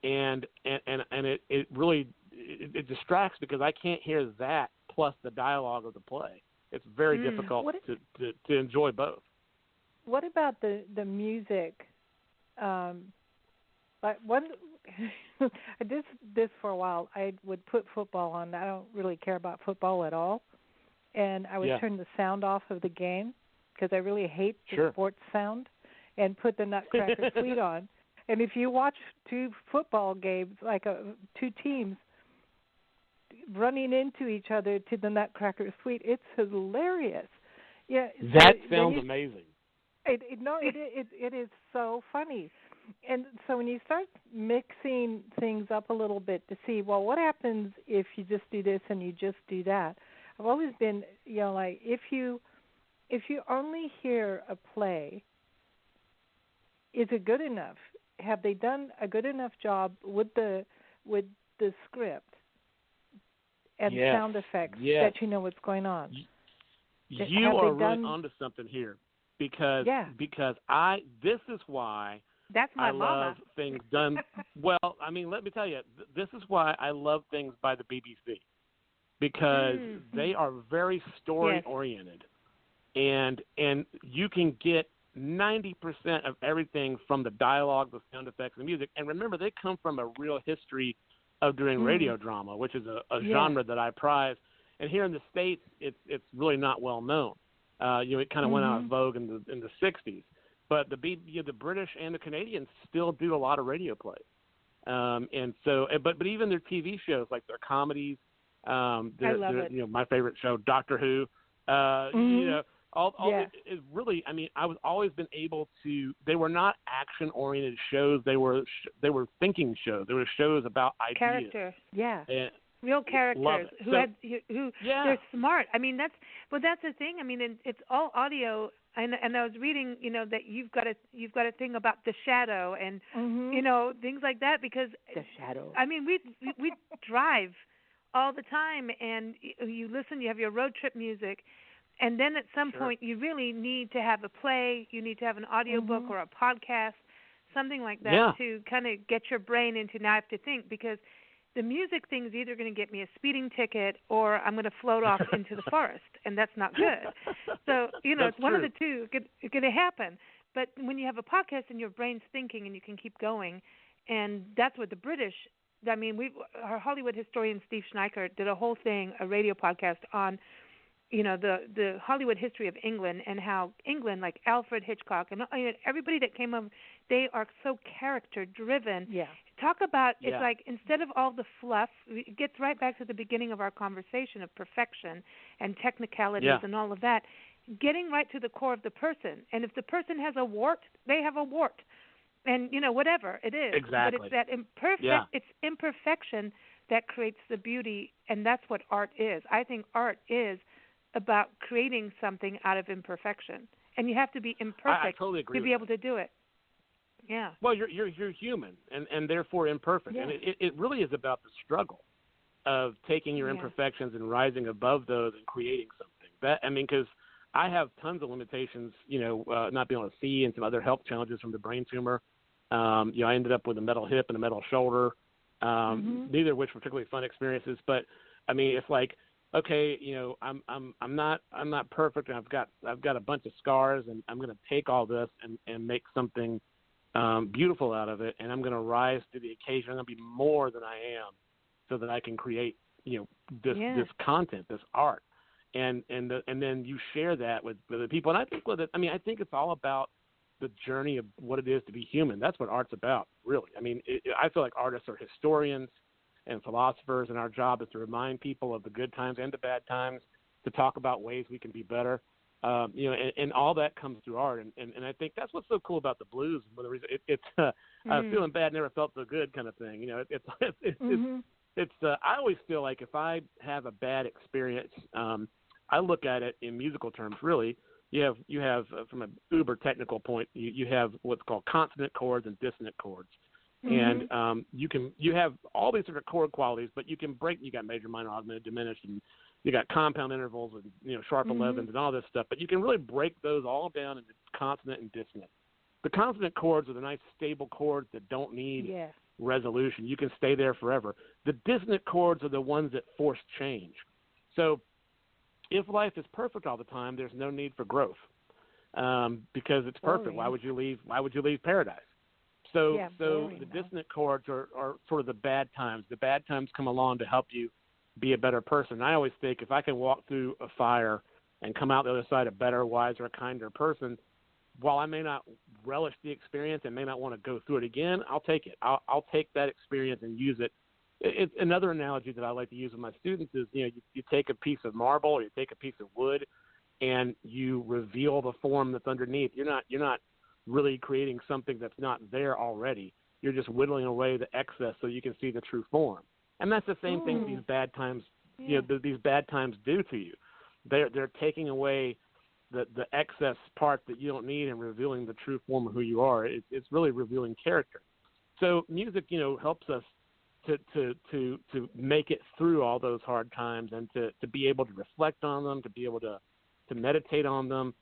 and it really it distracts, because I can't hear that plus the dialogue of the play. It's very difficult to enjoy both. What about the music? Like I did this for a while. I would put football on. I don't really care about football at all, and I would turn the sound off of the game because I really hate the sports sound, and put the Nutcracker Suite on. And if you watch two football games, like two teams running into each other to the Nutcracker Suite, it's hilarious. Yeah, that sounds amazing. It is so funny. And so when you start mixing things up a little bit to see, well, what happens if you just do this and you just do that? I've always been, like, if you only hear a play is it good enough? Have they done a good enough job with the script and sound effects that you know what's going on? You are really onto something here because this is why that's my love things done well. I mean, let me tell you, this is why I love things by the BBC because they are very story oriented, and you can get 90% of everything from the dialogue, the sound effects, and the music. And remember, they come from a real history of doing radio drama, which is a genre that I prize. And here in the States, it's really not well known. It kind of went out of vogue in the 60s. But the British and the Canadians still do a lot of radio plays. And so, but even their TV shows, like their comedies, my favorite show, Doctor Who, it really, I mean, I've always been able to, they were not action-oriented shows. They were thinking shows. They were shows about ideas. Character, And real characters who they're smart. I mean, that's the thing. I mean, it's all audio. And I was reading, that you've got a thing about the shadow and things like that because the shadow. I mean, we drive all the time, and you listen. You have your road trip music, and then at some point you really need to have a play. You need to have an audiobook or a podcast, something like that to kind of get your brain into. Now I have to think because the music thing is either going to get me a speeding ticket or I'm going to float off into the forest, and that's not good. So, it's one of the two. It's going to happen. But when you have a podcast and your brain's thinking and you can keep going, and that's what the British, I mean, our Hollywood historian Steve Schneiker did a whole thing, a radio podcast on, the Hollywood history of England and how England, like Alfred Hitchcock and everybody that came up, they are so character-driven. Yeah. Talk about, it's like instead of all the fluff, it gets right back to the beginning of our conversation of perfection and technicalities and all of that, getting right to the core of the person. And if the person has a wart, they have a wart. And, whatever it is. Exactly. But it's that it's imperfection that creates the beauty, and that's what art is. I think art is about creating something out of imperfection. And you have to be imperfect totally agree to be able to do it. Yeah. Well, you're human and therefore imperfect, and it really is about the struggle of taking your imperfections and rising above those and creating something. Because I have tons of limitations, not being able to see and some other health challenges from the brain tumor. I ended up with a metal hip and a metal shoulder, neither of which were particularly fun experiences. But I mean, it's like, okay, I'm not perfect, and I've got a bunch of scars, and I'm going to take all this and make something beautiful out of it, and I'm going to rise to the occasion. I'm going to be more than I am, so that I can create, this content, this art, and then you share that with the people. And I think I think it's all about the journey of what it is to be human. That's what art's about, really. I mean, I feel like artists are historians and philosophers, and our job is to remind people of the good times and the bad times, to talk about ways we can be better. And all that comes through art, and I think that's what's so cool about the blues. It's feeling bad never felt so good kind of thing. I always feel like if I have a bad experience, I look at it in musical terms. Really, you have from an uber technical point, you have what's called consonant chords and dissonant chords, and you have all these different chord qualities, but you can break. You got major, minor, augmented, diminished, and you got compound intervals and sharp 11s and all this stuff, but you can really break those all down into consonant and dissonant. The consonant chords are the nice stable chords that don't need resolution. You can stay there forever. The dissonant chords are the ones that force change. So if life is perfect all the time, there's no need for growth because it's perfect. Why would you leave paradise? So the dissonant chords are sort of the bad times. The bad times come along to help you be a better person. I always think if I can walk through a fire and come out the other side a better, wiser, kinder person, while I may not relish the experience and may not want to go through it again, I'll take it. I'll take that experience and use it. It's another analogy that I like to use with my students is, you take a piece of marble or you take a piece of wood and you reveal the form that's underneath. You're not really creating something that's not there already. You're just whittling away the excess so you can see the true form. And that's the same thing these bad times, these bad times do to you. They're taking away the excess parts that you don't need and revealing the true form of who you are. It's really revealing character. So music, helps us to make it through all those hard times and to be able to reflect on them, to be able to meditate on them.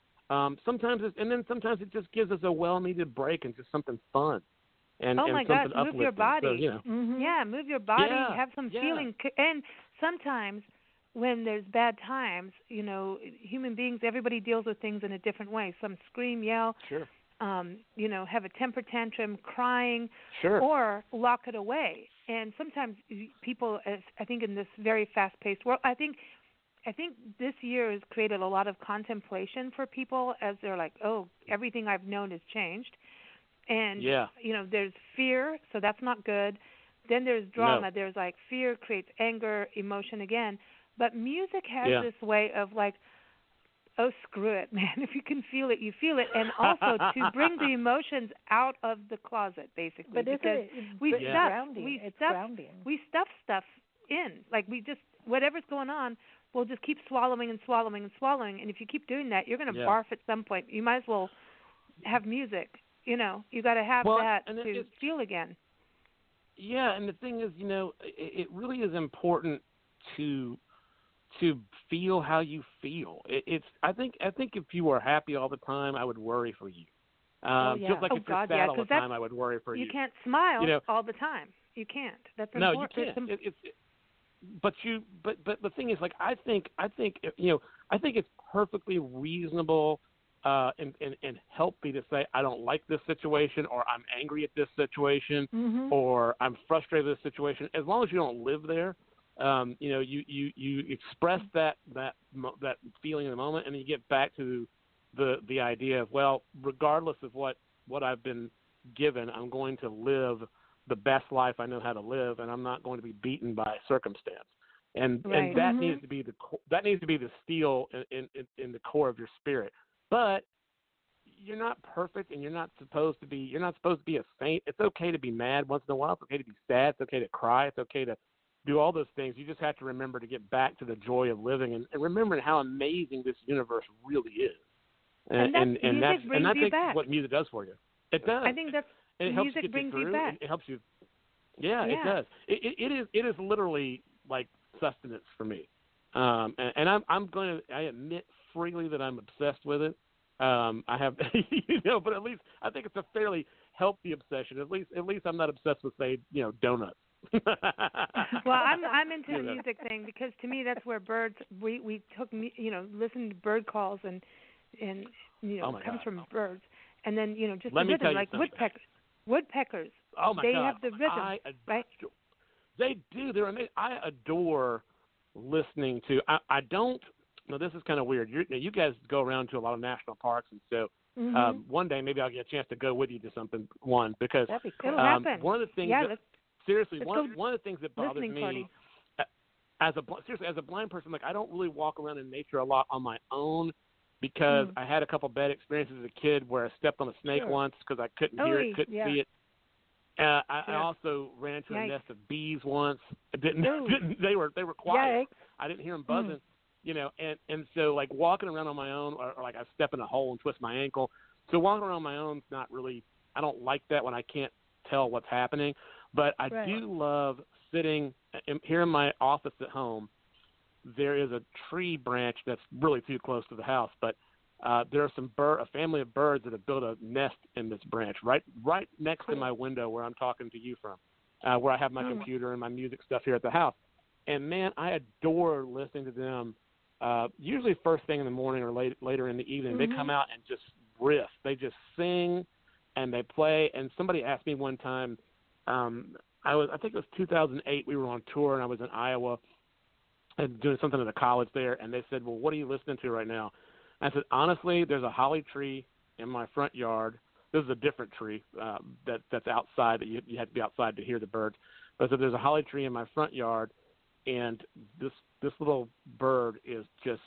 Sometimes it just gives us a well-needed break and just something fun. And, oh my gosh, move your body. So, Yeah, move your body, have some yeah. feeling. And sometimes when there's bad times, human beings, everybody deals with things in a different way. Some scream, yell, sure. Have a temper tantrum, crying, sure. or lock it away. And sometimes people, I think in this very fast-paced world, I think this year has created a lot of contemplation for people as they're like, oh, everything I've known has changed. And, there's fear, so that's not good. Then there's drama. No. There's like fear creates anger, emotion again. But music has this way of like, oh, screw it, man. If you can feel it, you feel it. And also to bring the emotions out of the closet, basically. But because we stuff stuff in. Like we just, whatever's going on, we'll just keep swallowing and swallowing and swallowing. And if you keep doing that, you're going to barf at some point. You might as well have music. You got to have that to feel again. Yeah, and the thing is, it really is important to feel how you feel. I think if you were happy all the time, I would worry for you. Just like if you're sad all the time, I would worry for you. You can't smile all the time. You can't. That's important. No, you can't. But the thing is, like, I think it's perfectly reasonable and healthy to say I don't like this situation, or I'm angry at this situation, or I'm frustrated with this situation. As long as you don't live there, you express that feeling in the moment, and then you get back to the idea of, well, regardless of what I've been given, I'm going to live the best life I know how to live, and I'm not going to be beaten by circumstance. And that needs to be the steel in the core of your spirit. But you're not perfect, and you're not supposed to be a saint. It's okay to be mad once in a while. It's okay to be sad. It's okay to cry. It's okay to do all those things. You just have to remember to get back to the joy of living and remembering how amazing this universe really is. And I think what music does for you. It does. I think that's music brings you back. It helps you. Yeah, it does. It is literally like sustenance for me. And I admit freely that I'm obsessed with it. I have, but at least I think it's a fairly healthy obsession. At least I'm not obsessed with, say, donuts. Well, I'm into the music thing because to me that's where birds. We took listened to bird calls and comes from birds, and then just Let the rhythm, like woodpeckers. Woodpeckers. Oh my they God! Have the rhythm, right? They do. They're amazing. I adore listening to. I don't. No, this is kind of weird. You guys go around to a lot of national parks, and so one day maybe I'll get a chance to go with you to something. Because that'd be cool. It'll happen. One of the things. Seriously, one of the things that bothers me party. as a blind person, like I don't really walk around in nature a lot on my own because I had a couple bad experiences as a kid where I stepped on a snake once because I couldn't hear it, couldn't see it. I also ran into a nest of bees once. They were quiet. Yikes. I didn't hear them buzzing. And so like walking around on my own, or like I step in a hole and twist my ankle. So walking around on my own is not really. I don't like that when I can't tell what's happening. But I do love sitting here in my office at home. There is a tree branch that's really too close to the house, but there are a family of birds that have built a nest in this branch right next to my window where I'm talking to you from, where I have my computer and my music stuff here at the house. And, man, I adore listening to them, usually first thing in the morning or later in the evening. They come out and just riff. They just sing and they play. And somebody asked me one time, I think it was 2008. We were on tour, and I was in Iowa and doing something at a college there. And they said, "Well, what are you listening to right now?" I said, "Honestly, there's a holly tree in my front yard. This is a different tree that's outside. That you have to be outside to hear the birds. But I said, there's a holly tree in my front yard, and this little bird is just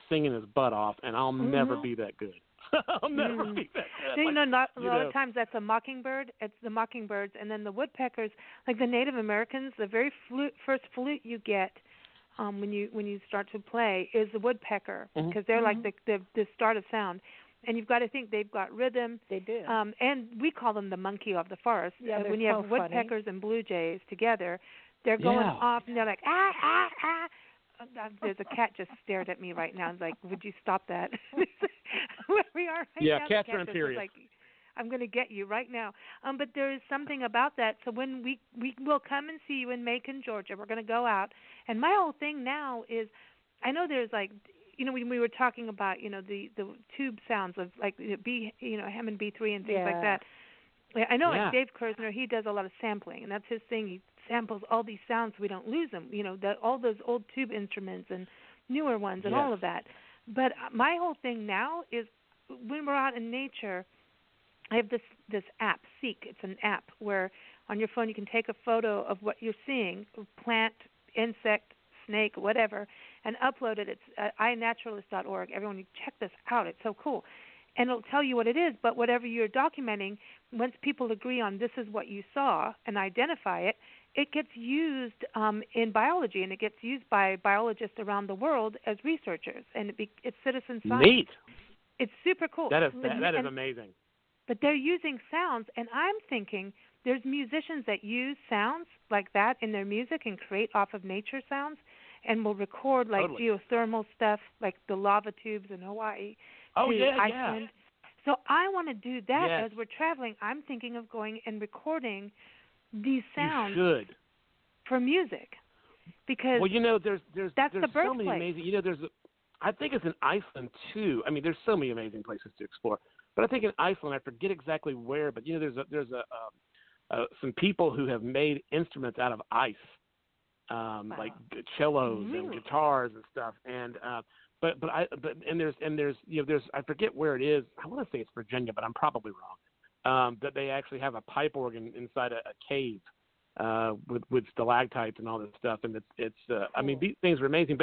singing his butt off, and I'll never be that good." I'll never be that good. A lot of times that's a mockingbird. It's the mockingbirds, and then the woodpeckers, like the Native Americans, the very first flute you get when you start to play is the woodpecker, because they're like the start of sound. And you've got to think they've got rhythm. They do. And we call them the monkey of the forest. Yeah, when you have woodpeckers and blue jays together, they're going off and they're like, ah, ah, ah. There's a cat just stared at me right now. It's like, would you stop that? Where we are right now. Yeah, cats are imperious. Like, I'm going to get you right now. But there is something about that. So when we will come and see you in Macon, Georgia, we're going to go out. And my whole thing now is, I know there's like, when we were talking about, the tube sounds of like Hammond B3 and things like that. I know like Dave Kersner, he does a lot of sampling, and that's his thing. He samples all these sounds so we don't lose them. All those old tube instruments and newer ones and all of that. But my whole thing now is when we're out in nature, I have this app, Seek. It's an app where on your phone you can take a photo of what you're seeing, plant, insect, snake, whatever, and upload it. It's iNaturalist.org. Everyone, you check this out. It's so cool. And it'll tell you what it is, but whatever you're documenting, once people agree on this is what you saw and identify it, it gets used in biology, and it gets used by biologists around the world as researchers, and it's citizen science. Neat. It's super cool. That is amazing. But they're using sounds, and I'm thinking there's musicians that use sounds like that in their music and create off of nature sounds, and will record like geothermal stuff, like the lava tubes in Hawaii. Iceland. So I want to do that as we're traveling. I'm thinking of going and recording these sounds for music, because that's the birthplace. So many amazing. I think it's in Iceland too. I mean, there's so many amazing places to explore. But I think in Iceland, I forget exactly where, but there's some people who have made instruments out of ice, like cellos and guitars and stuff, and. But there's I forget where it is. I want to say it's Virginia, but I'm probably wrong. That they actually have a pipe organ inside a cave with stalactites and all this stuff, and it's I mean, these things are amazing.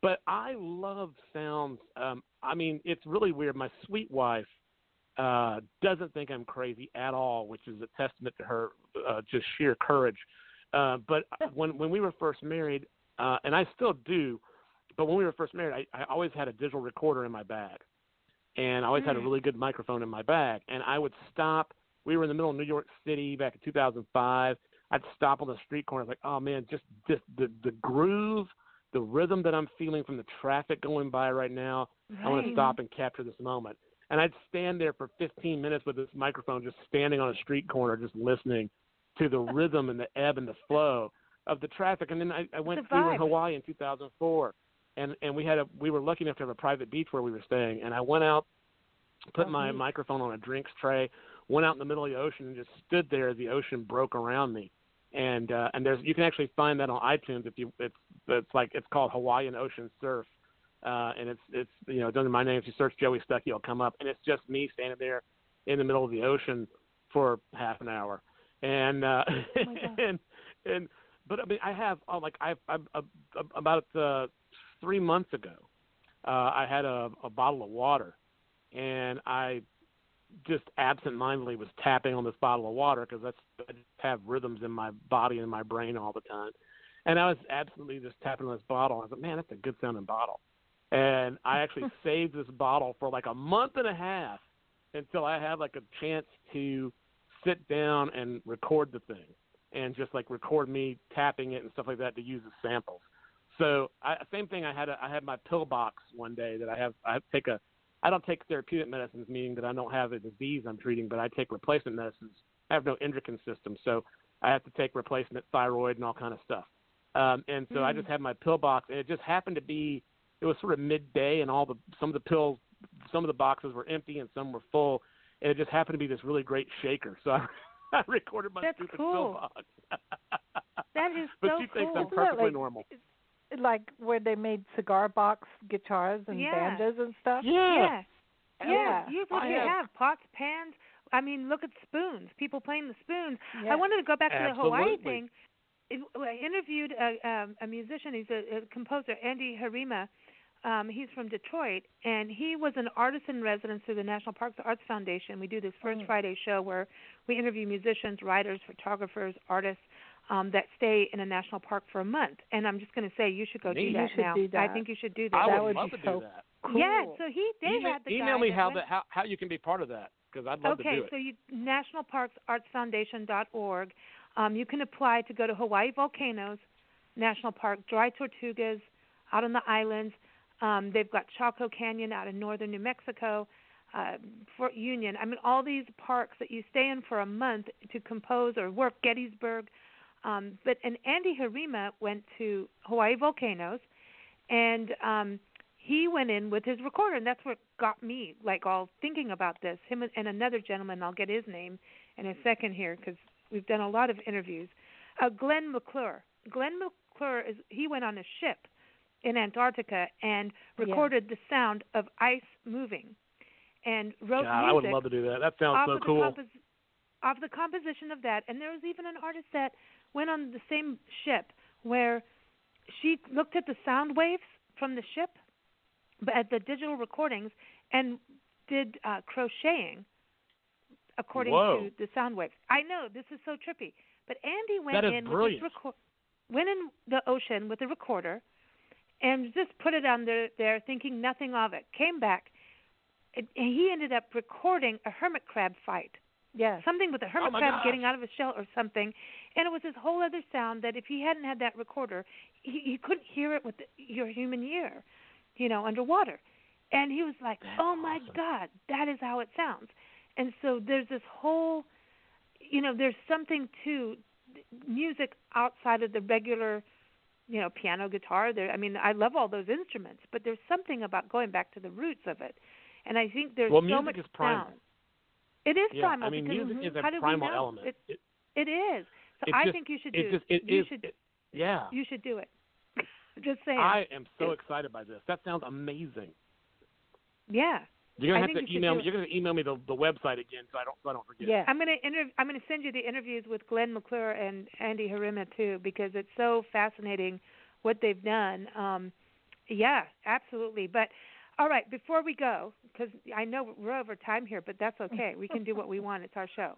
But I love sounds. I mean, it's really weird. My sweet wife doesn't think I'm crazy at all, which is a testament to her just sheer courage. But when we were first married, and I still do. But when we were first married, I always had a digital recorder in my bag, and I always had a really good microphone in my bag. And I would stop. We were in the middle of New York City back in 2005. I'd stop on the street corner. I was like, oh, man, just the groove, the rhythm that I'm feeling from the traffic going by right now, I want to stop and capture this moment. And I'd stand there for 15 minutes with this microphone, just standing on a street corner, just listening to the rhythm and the ebb and the flow of the traffic. And then I went. We were in Hawaii in 2004. And we were lucky enough to have a private beach where we were staying. And I went out, put my microphone on a drinks tray, went out in the middle of the ocean and just stood there as the ocean broke around me. And you can actually find that on iTunes it's called Hawaiian Ocean Surf. And it's under my name. If you search Joey Stuckey, it'll come up. And it's just me standing there in the middle of the ocean for half an hour. And but I mean, I have about 3 months ago, I had a bottle of water, and I just absentmindedly was tapping on this bottle of water because I just have rhythms in my body and my brain all the time. And I was absolutely just tapping on this bottle. I was like, man, that's a good sounding bottle. And I actually saved this bottle for like a month and a half until I had like a chance to sit down and record the thing and just like record me tapping it and stuff like that to use as samples. So same thing. I had my pill box one day that I don't take therapeutic medicines, meaning that I don't have a disease I'm treating, but I take replacement medicines. I have no endocrine system, so I have to take replacement thyroid and all kind of stuff. And so I just had my pill box, and it just happened to be, it was sort of midday, and some of the boxes were empty and some were full, and it just happened to be this really great shaker. So I recorded my stupid pill box. That is but so she thinks cool. I'm perfectly normal. Like where they made cigar box guitars and banjos and stuff? Yeah. You have pots, pans. I mean, look at spoons. People playing the spoons. Yeah. I wanted to go back to the Hawaii thing. I interviewed a musician. He's a composer, Andy Harima. He's from Detroit, and he was an artist in residence through the National Parks Arts Foundation. We do this first Friday show where we interview musicians, writers, photographers, artists. that stay in a national park for a month. And I'm just going to say you should go do that now. Do that. I think you should do that. I That would would love be to so do that. cool. Yeah, so they had the email guy me that how you can be part of that, because I'd love to do it. Okay, so nationalparksartsfoundation.org. You can apply to go to Hawaii Volcanoes National Park, Dry Tortugas out on the islands. They've got Chaco Canyon out in northern New Mexico, Fort Union. I mean, all these parks that you stay in for a month to compose or work, Gettysburg. And Andy Harima went to Hawaii Volcanoes, and he went in with his recorder, and that's what got me like all thinking about this. Him and another gentleman, I'll get his name in a second here because we've done a lot of interviews. Glenn McClure. Glenn McClure he went on a ship in Antarctica and recorded the sound of ice moving, and wrote music. I would love to do that. That sounds so cool. Off the composition of that, and there was even an artist that went on the same ship where she looked at the sound waves from the ship, but at the digital recordings, and did crocheting according to the sound waves. I know this is so trippy, but Andy went went in the ocean with a recorder and just put it on there thinking nothing of it. Came back, and he ended up recording a hermit crab fight. Yeah. Something with a hermit crab getting out of a shell or something. And it was this whole other sound that if he hadn't had that recorder, he couldn't hear it with your human ear, underwater. And he was like, my God, that is how it sounds. And so there's this whole, there's something to music outside of the regular, piano, guitar. I love all those instruments, but there's something about going back to the roots of it. And I think there's so much music is primal. sound. It is primal. Music is a primal element. It is. So I think you should do it. You should do it. Just saying. I am so excited by this. That sounds amazing. Yeah. You're gonna have to email me. You're gonna email me the website again, so I don't forget. Yeah. I'm gonna send you the interviews with Glenn McClure and Andy Harima too, because it's so fascinating what they've done. Yeah, absolutely. But all right, before we go, because I know we're over time here, but that's okay. We can do what we want. It's our show.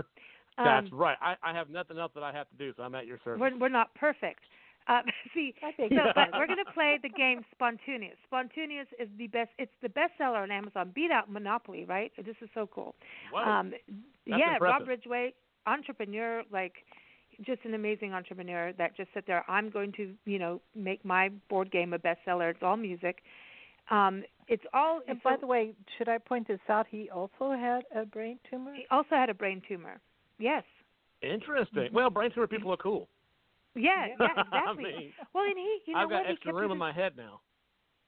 That's right. I have nothing else that I have to do, so I'm at your service. We're not perfect. But we're going to play the game Spontaneous. Spontaneous is the best. It's the bestseller on Amazon. Beat out Monopoly, right? This is so cool. Wow. That's impressive. Rob Ridgway, entrepreneur, just an amazing entrepreneur that just sat there. I'm going to, make my board game a bestseller. It's all music. It's all. And by the way, should I point this out? He also had a brain tumor. He also had a brain tumor. Yes. Interesting. Well, brain tumor people are cool. Yeah, exactly. And he, I've got extra room in my head now.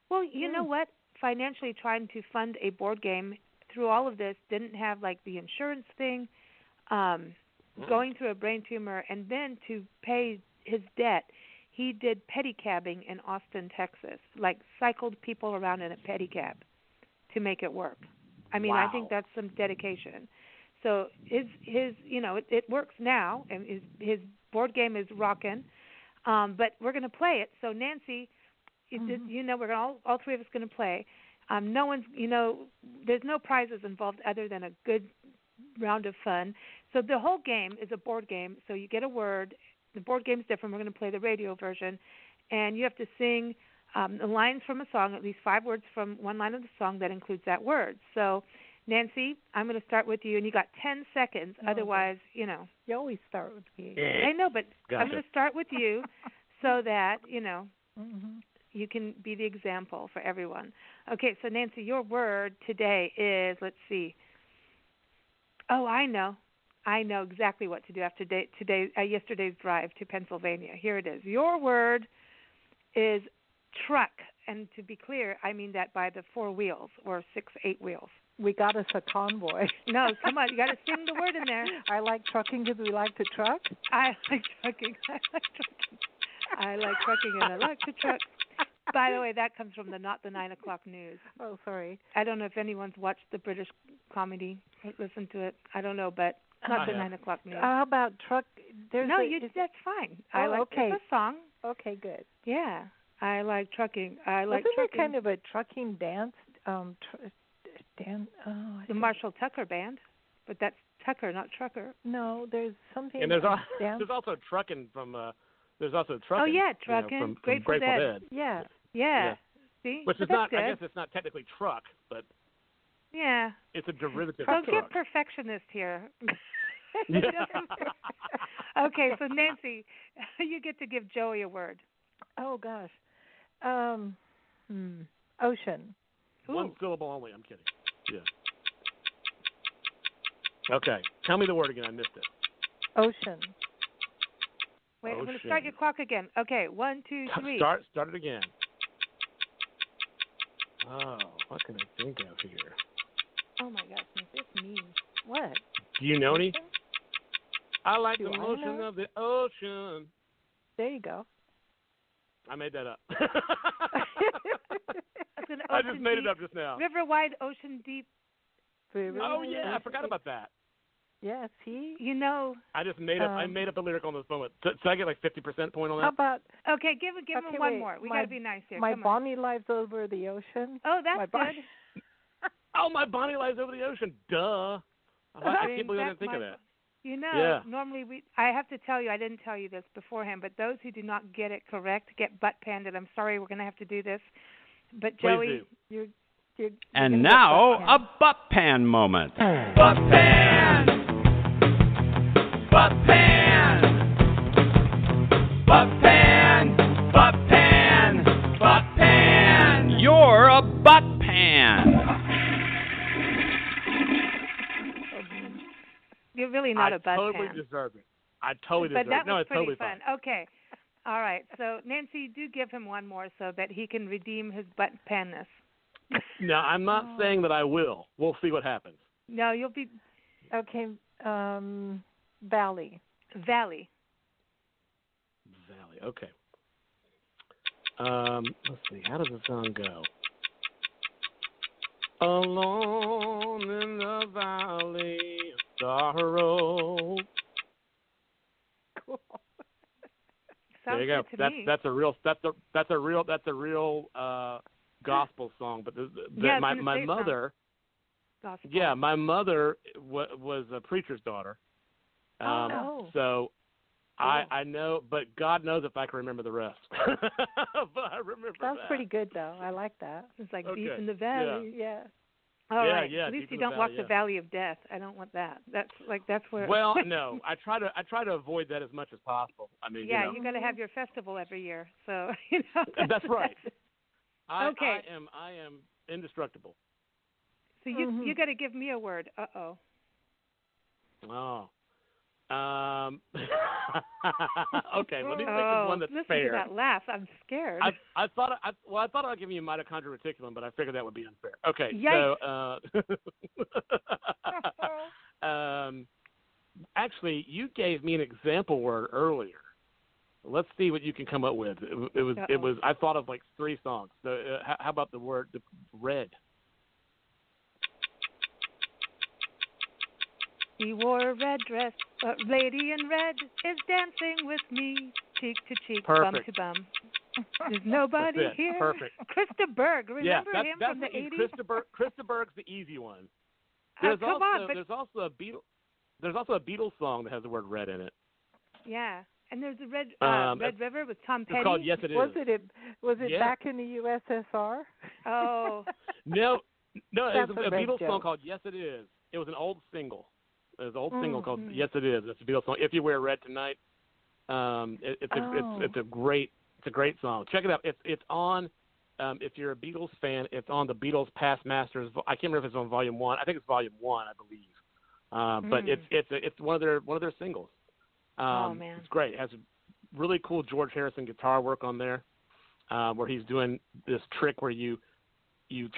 Well, you know what? Financially trying to fund a board game through all of this, didn't have the insurance thing, going through a brain tumor, and then to pay his debt, he did pedicabbing in Austin, Texas, cycled people around in a pedicab to make it work. I think that's some dedication. So his it works now, and his board game is rocking. But we're going to play it. So Nancy, we're all three of us going to play. No one's, there's no prizes involved other than a good round of fun. So the whole game is a board game. So you get a word. The board game's different. We're going to play the radio version, and you have to sing the lines from a song, at least 5 words from one line of the song that includes that word. So, Nancy, I'm going to start with you, and you got 10 seconds. Otherwise, You always start with me. I know, but Gotcha. I'm going to start with you so that, you can be the example for everyone. Okay, so, Nancy, your word today is, let's see. Oh, I know exactly what to do after yesterday's drive to Pennsylvania. Here it is. Your word is truck, and to be clear, I mean that by the 4 wheels or 6, 8 wheels. We got us a convoy. No, come on, you got to sing the word in there. I like trucking because we like to truck. I like trucking. I like trucking, and I like to truck. By the way, that comes from Not the 9 o'clock news. Oh, sorry. I don't know if anyone's watched the British comedy, listened to it. I don't know, but not the 9 o'clock news. How about truck? That's fine. Okay. It's a song. Okay, good. Yeah, I like trucking. Wasn't it kind of a trucking dance? The Marshall Tucker Band. but that's Tucker, not Trucker. No, there's something. And there's also Truckin' from there's also Truckin'. Oh yeah, Truckin'. From Grateful Dead. Yeah. See, which but is not. good. I guess it's not technically truck, but yeah, it's a derivative. Don't of truck. get perfectionist here. Yeah. Okay, so Nancy, you get to give Joey a word. Oh gosh, ocean. One syllable only. I'm kidding. Yeah. Okay. Tell me the word again. I missed it. Ocean. Wait, Ocean. I'm going to start your clock again. Okay, 1, 2, 3. Start it again. Oh, what can I think of here? Oh my gosh, this mean. What? Do you know any? I like Do the I motion know? of the ocean. There you go. I made that up. I just made it up just now. River wide, ocean deep. Oh yeah, I forgot about that. Yeah, see? You know. I just made up. I made up a lyric on this moment. So I get like 50% point on that. How about? Okay, give him one more. We got to be nice here. My Come on. Bonnie lives over the ocean. Oh, that's good. Oh, my Bonnie lies over the ocean. Duh. I can't believe I didn't think of that. You know, normally I have to tell you, I didn't tell you this beforehand, but those who do not get it correct get butt panded. I'm sorry, we're going to have to do this. But Joey, you're and now a butt pan moment. Butt pan. Butt pan. Butt pan. Butt pan. Butt pan. You're a butt pan. You're really not a butt pan. I totally deserve it. I totally deserve it. But that was it's pretty totally fun. Okay. All right. So, Nancy, do give him one more so that he can redeem his butt panness. No, I'm not saying that I will. We'll see what happens. No, you'll be... Okay. Valley. Valley. Okay. Let's see. How does the song go? Alone in the valley of sorrow. Cool. There you go. That's a real gospel song. But my mother. Gospel. Yeah, my mother was a preacher's daughter. So I know, but God knows if I can remember the rest. But I remember Sounds pretty good, though. I like that. It's like deep in the valley. Yeah. All right. Yeah, at least you don't walk the valley of death. I don't want that. That's where. Well, no, I try to avoid that as much as possible. I mean, you got to have your festival every year, so That's right. Okay. I am indestructible. So you got to give me a word. Oh. Okay, let me think of one that's fair. Listen to that laugh. I'm scared. I thought I'd give you mitochondrial reticulum, but I figured that would be unfair. Okay, Yikes. so actually, you gave me an example word earlier. Let's see what you can come up with. It was. I thought of like 3 songs. So, how about the word red? She wore a red dress. A lady in red is dancing with me, cheek to cheek, Perfect. bum to bum. There's nobody here. Perfect. Krista Berg. Remember him that's from the 80s? Krista Berg's the easy one. There's also a Beatles song that has the word red in it. Yeah. And there's a Red River with Tom Petty. It's called Yes It Is. Was it back in the USSR? Oh. No, it was a Beatles joke. song called Yes It Is. It was an old single. It was an old single called Yes It Is. It's a Beatles song. If You Wear Red Tonight. It's a great song. Check it out. It's on. If you're a Beatles fan, it's on the Beatles Past Masters. I can't remember if it's on Volume 1. I think it's Volume 1, I believe. But it's one of their singles. Oh man, it's great. It has really cool George Harrison guitar work on there, where he's doing this trick where you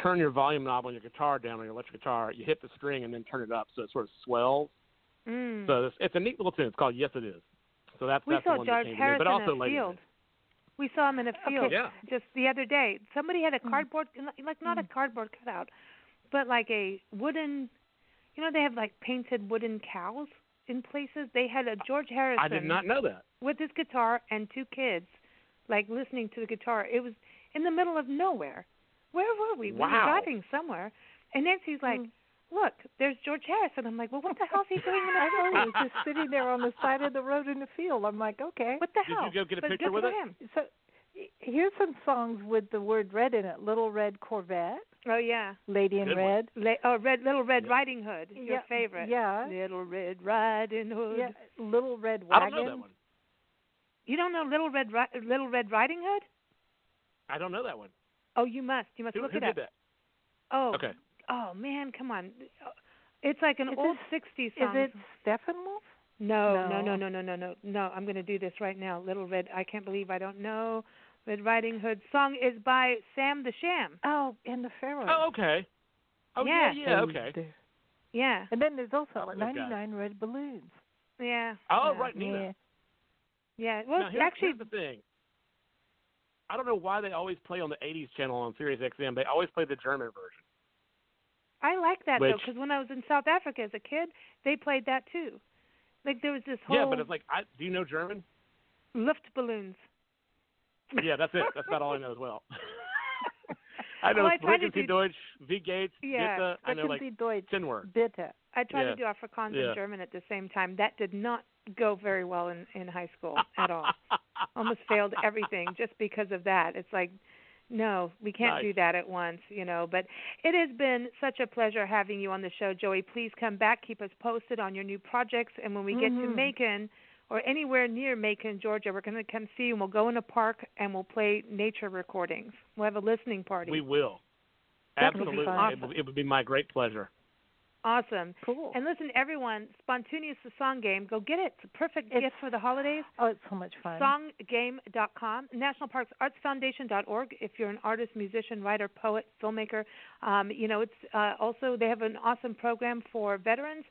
turn your volume knob on your guitar down on your electric guitar, you hit the string and then turn it up so it sort of swells. So it's a neat little tune. It's called Yes It Is. So that's the one that came to me. But also in a field. We saw him in a field just the other day. Somebody had a cardboard, like not a cardboard cutout, but like a wooden. You know, they have like painted wooden cows in places. They had a George Harrison. I did not know that. With his guitar and 2 kids, like listening to the guitar. It was in the middle of nowhere. Where were we? Wow. We were driving somewhere. And Nancy's like, look, there's George Harrison. I'm like, well, what the hell is he doing in the I field? know, he was just sitting there on the side of the road in the field. I'm like, okay. What the Did hell? you go get a But picture good with for it? him. So here's some songs with the word red in it. Little Red Corvette, Oh, yeah. Lady in Good Red. Little Red Yeah. Riding Hood, your Yeah, favorite. yeah. Little Red Riding Hood. Yeah, Little Red I Wagon. don't know that one. You don't know Little Red Riding Hood? I don't know that one. Oh, you must. You must Who look did it up. that? Oh. Okay. Oh man, come on. It's like an Is old it- 60s Is song. it Steppenwolf? No. No. I'm going to do this right now. Little Red. I can't believe I don't know. Red Riding Hood song is by Sam the Sham. Oh, and the Pharaoh. Oh, okay. Oh, Yeah. okay. Yeah. And then there's also I like those guys. 99 Red Balloons. Yeah. Oh, yeah. right, Nina. Yeah. Well, Now, actually, here's the thing. I don't know why they always play on the 80s channel on Sirius XM. They always play the German version. I like that though, Which- because when I was in South Africa as a kid, they played that too. Like there was this whole Yeah, but it's like, do you know German? Luftballons. Yeah, that's it. That's about all I know as well. I know Well, I tried to Sprechen Sie do- Deutsch, Wie geht's, Yeah, Bitte. I know like Sprechen Sie Deutsch, 10 words. bitte. I tried Yeah. to do Afrikaans Yeah. and German at the same time. That did not go very well in high school at all. Almost failed everything just because of that. It's like, no, we can't Nice. do that at once, But it has been such a pleasure having you on the show, Joey. Please come back, keep us posted on your new projects, and when we get to Macon or anywhere near Macon, Georgia, we're going to come see you, and we'll go in a park and we'll play nature recordings. We'll have a listening party. We will. That would be Absolutely. awesome. It would be my great pleasure. Awesome. Cool. And listen, everyone, Spontaneous the Song Game, go get it. It's a perfect gift for the holidays. Oh, it's so much fun. Songgame.com, nationalparksartsfoundation.org. If you're an artist, musician, writer, poet, filmmaker, it's also they have an awesome program for veterans,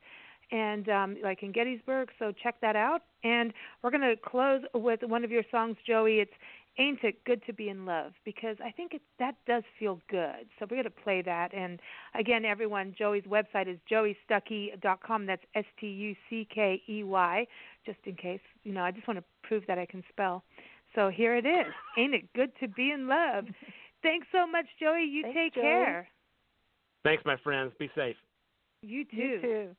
and like in Gettysburg. So check that out. And we're going to close with one of your songs, Joey. It's "Ain't It Good to Be in Love," because I think that does feel good. So we're going to play that. And again, everyone, Joey's website is joeystuckey.com. That's Stuckey, just in case. I just want to prove that I can spell. So here it is. Ain't it good to be in love? Thanks so much, Joey. You Thanks, take Joey. care. Thanks, my friends. Be safe. You too. You too.